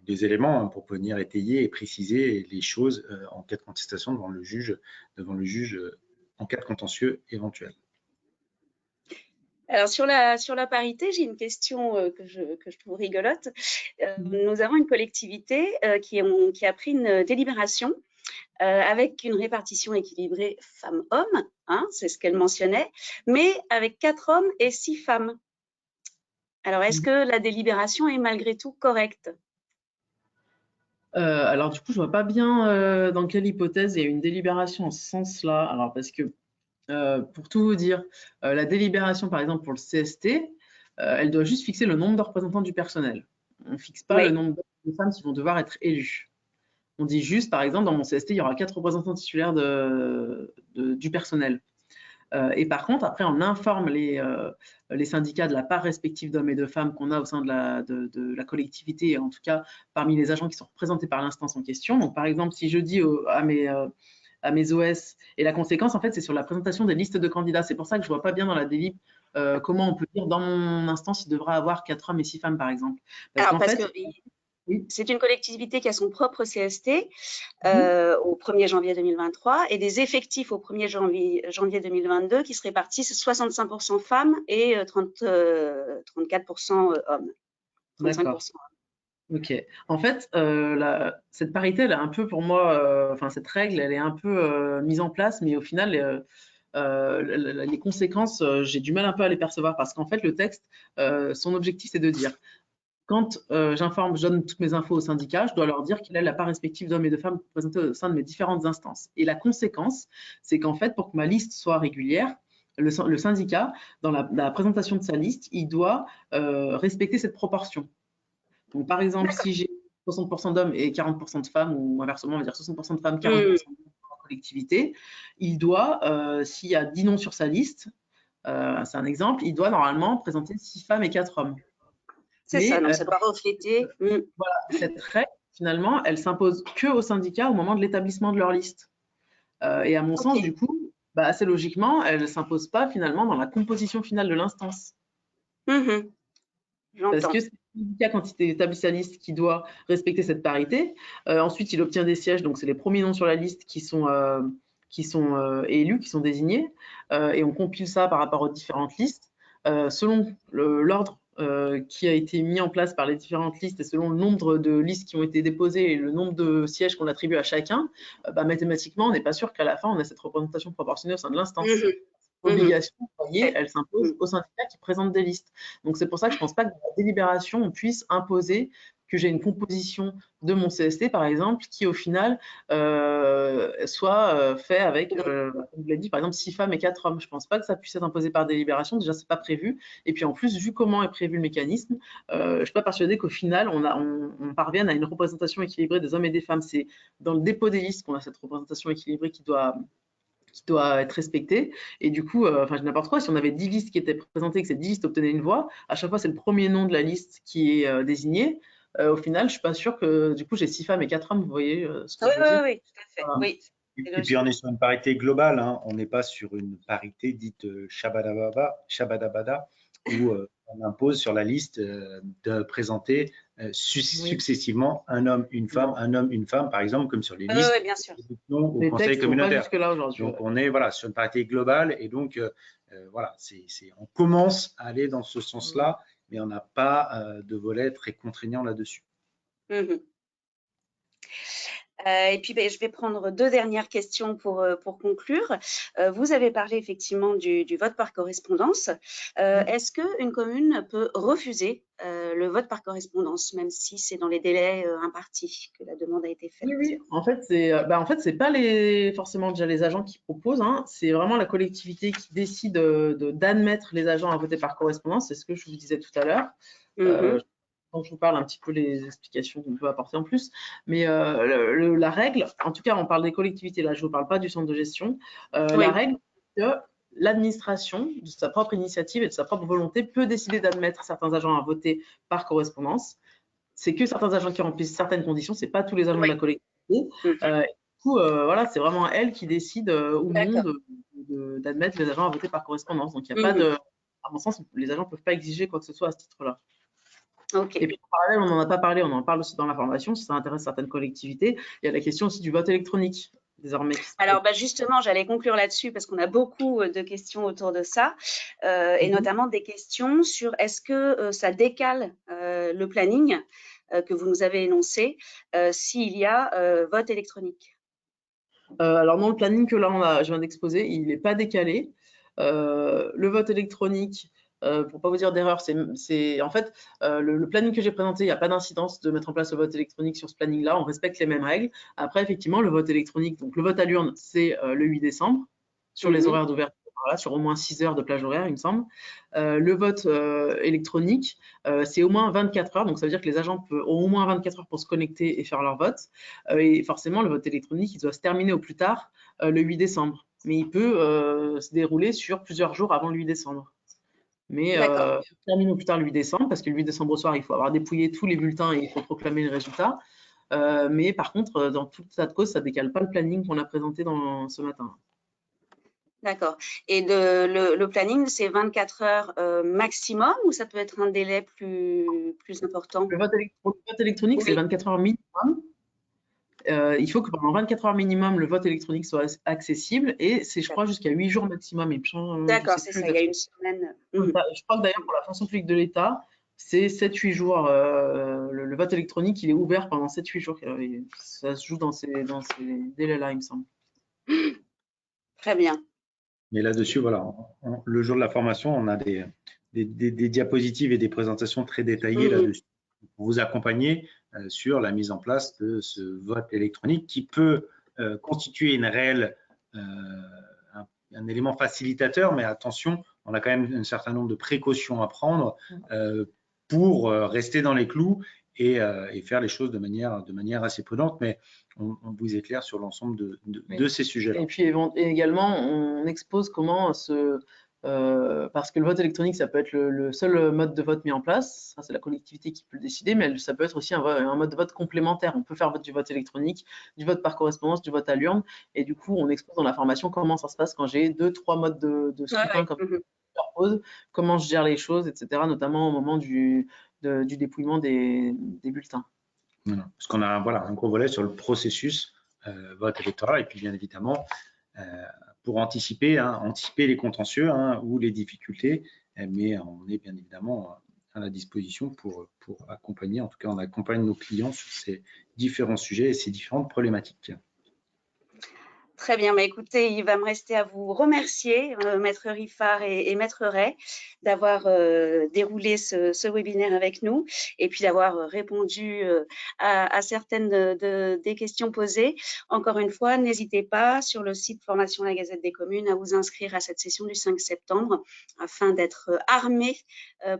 des éléments pour venir étayer et préciser les choses en cas de contestation devant le juge en cas de contentieux éventuel. Alors sur la parité, j'ai une question que je trouve rigolote. Nous avons une collectivité qui a pris une délibération avec une répartition équilibrée femmes-hommes, c'est ce qu'elle mentionnait, mais avec 4 hommes et 6 femmes. Alors est-ce que la délibération est malgré tout correcte? Alors du coup, je vois pas bien dans quelle hypothèse il y a une délibération en ce sens-là. Alors parce que pour tout vous dire, la délibération, par exemple, pour le CST, elle doit juste fixer le nombre de représentants du personnel. On ne fixe pas le nombre de femmes qui vont devoir être élues. On dit juste, par exemple, dans mon CST, il y aura 4 représentants titulaires du personnel. Et par contre, après, on informe les syndicats de la part respective d'hommes et de femmes qu'on a au sein de la collectivité, en tout cas parmi les agents qui sont représentés par l'instance en question. Donc, par exemple, si je dis à à mes OS. Et la conséquence, en fait, c'est sur la présentation des listes de candidats. C'est pour ça que je ne vois pas bien dans la DLIP comment on peut dire dans mon instance, il devra avoir 4 hommes et 6 femmes, par exemple. Parce que c'est une collectivité qui a son propre CST au 1er janvier 2023 et des effectifs au 1er janvier 2022 qui se répartissent 65% femmes et 34% hommes. 35%. Ok. En fait, cette parité, elle est un peu pour moi, cette règle, elle est un peu mise en place, mais au final, les conséquences, j'ai du mal un peu à les percevoir parce qu'en fait, le texte, son objectif, c'est de dire quand je donne toutes mes infos au syndicat, je dois leur dire quelle est la part respective d'hommes et de femmes représentées au sein de mes différentes instances. Et la conséquence, c'est qu'en fait, pour que ma liste soit régulière, le syndicat, dans la présentation de sa liste, il doit respecter cette proportion. Donc, par exemple, si j'ai 60% d'hommes et 40% de femmes, ou inversement, on va dire 60% de femmes, 40% de femmes en collectivité, il doit, s'il y a 10 noms sur sa liste, c'est un exemple, il doit normalement présenter 6 femmes et 4 hommes. C'est ça, donc ça doit refléter. Voilà, cette règle, finalement, elle s'impose qu'aux syndicats au moment de l'établissement de leur liste. Et à mon sens, du coup, assez logiquement, elle ne s'impose pas finalement dans la composition finale de l'instance. Parce que c'est le syndicat, quand il établit sa liste, qui doit respecter cette parité. Ensuite, il obtient des sièges, donc c'est les premiers noms sur la liste qui sont élus, qui sont désignés. Et on compile ça par rapport aux différentes listes. Selon l'ordre qui a été mis en place par les différentes listes et selon le nombre de listes qui ont été déposées et le nombre de sièges qu'on attribue à chacun, mathématiquement, on n'est pas sûr qu'à la fin, on ait cette représentation proportionnelle au sein de l'instance. Obligation, vous voyez, elle s'impose aux syndicats qui présentent des listes. Donc, c'est pour ça que je ne pense pas que dans la délibération, on puisse imposer que j'ai une composition de mon CST, par exemple, qui, au final, soit fait avec, comme vous l'avez dit, par exemple, 6 femmes et 4 hommes. Je ne pense pas que ça puisse être imposé par délibération. Déjà, ce n'est pas prévu. Et puis, en plus, vu comment est prévu le mécanisme, je ne suis pas persuadée qu'au final, on parvienne à une représentation équilibrée des hommes et des femmes. C'est dans le dépôt des listes qu'on a cette représentation équilibrée qui doit être respectée. Et du coup, je n'importe quoi, si on avait 10 listes qui étaient présentées et que ces 10 listes obtenaient une voix, à chaque fois, c'est le premier nom de la liste qui est désigné. Au final, je ne suis pas sûre que, du coup, j'ai 6 femmes et 4 hommes, vous voyez ce que je veux dire? Oui, tout à fait. Oui. Et puis, on est sur une parité globale, hein. On n'est pas sur une parité dite shabadabada, où on impose sur la liste de présenter successivement un homme, une femme, un homme, une femme, par exemple, comme sur les listes bien sûr. au conseil communautaire. Donc, on est sur une parité globale et donc, on commence à aller dans ce sens-là, mais on n'a pas de volet très contraignant là-dessus. Et puis, je vais prendre 2 dernières questions pour conclure. Vous avez parlé effectivement du vote par correspondance. Est-ce qu'une commune peut refuser le vote par correspondance, même si c'est dans les délais impartis que la demande a été faite? Oui. En fait, c'est pas forcément déjà les agents qui proposent, hein. C'est vraiment la collectivité qui décide d'admettre les agents à voter par correspondance. C'est ce que je vous disais tout à l'heure. Donc, je vous parle un petit peu les explications qu'on peut apporter en plus. Mais la règle, en tout cas, on parle des collectivités, là, je ne vous parle pas du centre de gestion. La règle, c'est que l'administration, de sa propre initiative et de sa propre volonté, peut décider d'admettre certains agents à voter par correspondance. C'est que certains agents qui remplissent certaines conditions, ce n'est pas tous les agents de la collectivité. Du coup, c'est vraiment elle qui décide ou non d'admettre les agents à voter par correspondance. Donc, il n'y a pas de… À mon sens, les agents ne peuvent pas exiger quoi que ce soit à ce titre-là. Et puis en parallèle, on n'en a pas parlé, on en parle aussi dans la formation, si ça intéresse certaines collectivités. Il y a la question aussi du vote électronique, désormais. Alors, justement, j'allais conclure là-dessus parce qu'on a beaucoup de questions autour de ça, et notamment des questions sur est-ce que ça décale le planning que vous nous avez énoncé s'il y a vote électronique? Alors non, le planning que là, je viens d'exposer, il n'est pas décalé. Le vote électronique, pour pas vous dire d'erreur, c'est en fait le planning que j'ai présenté, il n'y a pas d'incidence de mettre en place le vote électronique sur ce planning-là, on respecte les mêmes règles. Après, effectivement, le vote électronique, donc le vote à l'urne, c'est le 8 décembre, sur les horaires d'ouverture, sur au moins 6 heures de plage horaire, il me semble. Le vote électronique, c'est au moins 24 heures, donc ça veut dire que les agents ont au moins 24 heures pour se connecter et faire leur vote. Et forcément, le vote électronique, il doit se terminer au plus tard le 8 décembre. Mais il peut se dérouler sur plusieurs jours avant le 8 décembre. Mais termine au plus tard le 8 décembre, parce que le 8 décembre au soir, il faut avoir dépouillé tous les bulletins et il faut proclamer le résultat. Mais par contre, dans tout tas de causes, ça ne décale pas le planning qu'on a présenté ce matin. D'accord. Et le planning, c'est 24 heures maximum ou ça peut être un délai plus important? Le vote électronique, oui. C'est 24 heures minimum. Il faut que pendant 24 heures minimum, le vote électronique soit accessible et c'est, je crois, jusqu'à 8 jours maximum. D'accord, c'est ça, il y a une semaine. Je crois que d'ailleurs, pour la fonction publique de l'État, c'est 7-8 jours. Le vote électronique, il est ouvert pendant 7-8 jours. Ça se joue dans ces délais-là, il me semble. Très bien. Mais là-dessus, voilà, le jour de la formation, on a des diapositives et des présentations très détaillées là-dessus pour vous accompagner sur la mise en place de ce vote électronique qui peut constituer une réelle, un élément facilitateur, mais attention, on a quand même un certain nombre de précautions à prendre pour rester dans les clous et faire les choses de manière assez prudente, mais on vous éclaire sur l'ensemble de ces sujets-là. Et puis également, on expose comment parce que le vote électronique, ça peut être le seul mode de vote mis en place, ça c'est la collectivité qui peut le décider, mais ça peut être aussi un mode de vote complémentaire. On peut faire du vote électronique, du vote par correspondance, du vote à l'urne, et du coup, on expose dans la formation comment ça se passe quand j'ai 2-3 modes de scrutin comme pose, comment je gère les choses, etc., notamment au moment du dépouillement des bulletins. Voilà. Parce qu'on a un gros volet sur le processus vote électoral et puis bien évidemment pour anticiper les contentieux ou les difficultés, mais on est bien évidemment à la disposition pour accompagner, en tout cas on accompagne nos clients sur ces différents sujets et ces différentes problématiques. Très bien, mais écoutez, il va me rester à vous remercier, Maître Riffard et Maître Ray, d'avoir déroulé ce webinaire avec nous et puis d'avoir répondu à certaines des questions posées. Encore une fois, n'hésitez pas sur le site Formation La Gazette des Communes à vous inscrire à cette session du 5 septembre afin d'être armé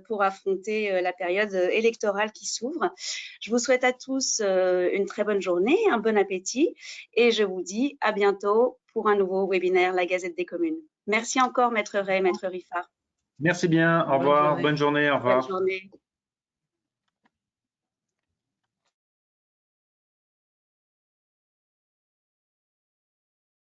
pour affronter la période électorale qui s'ouvre. Je vous souhaite à tous une très bonne journée, un bon appétit et je vous dis à bientôt pour un nouveau webinaire La Gazette des Communes. Merci encore, Maître Ray, Maître Riffard. Merci bien, au revoir, bonne journée, au revoir. Bonne journée.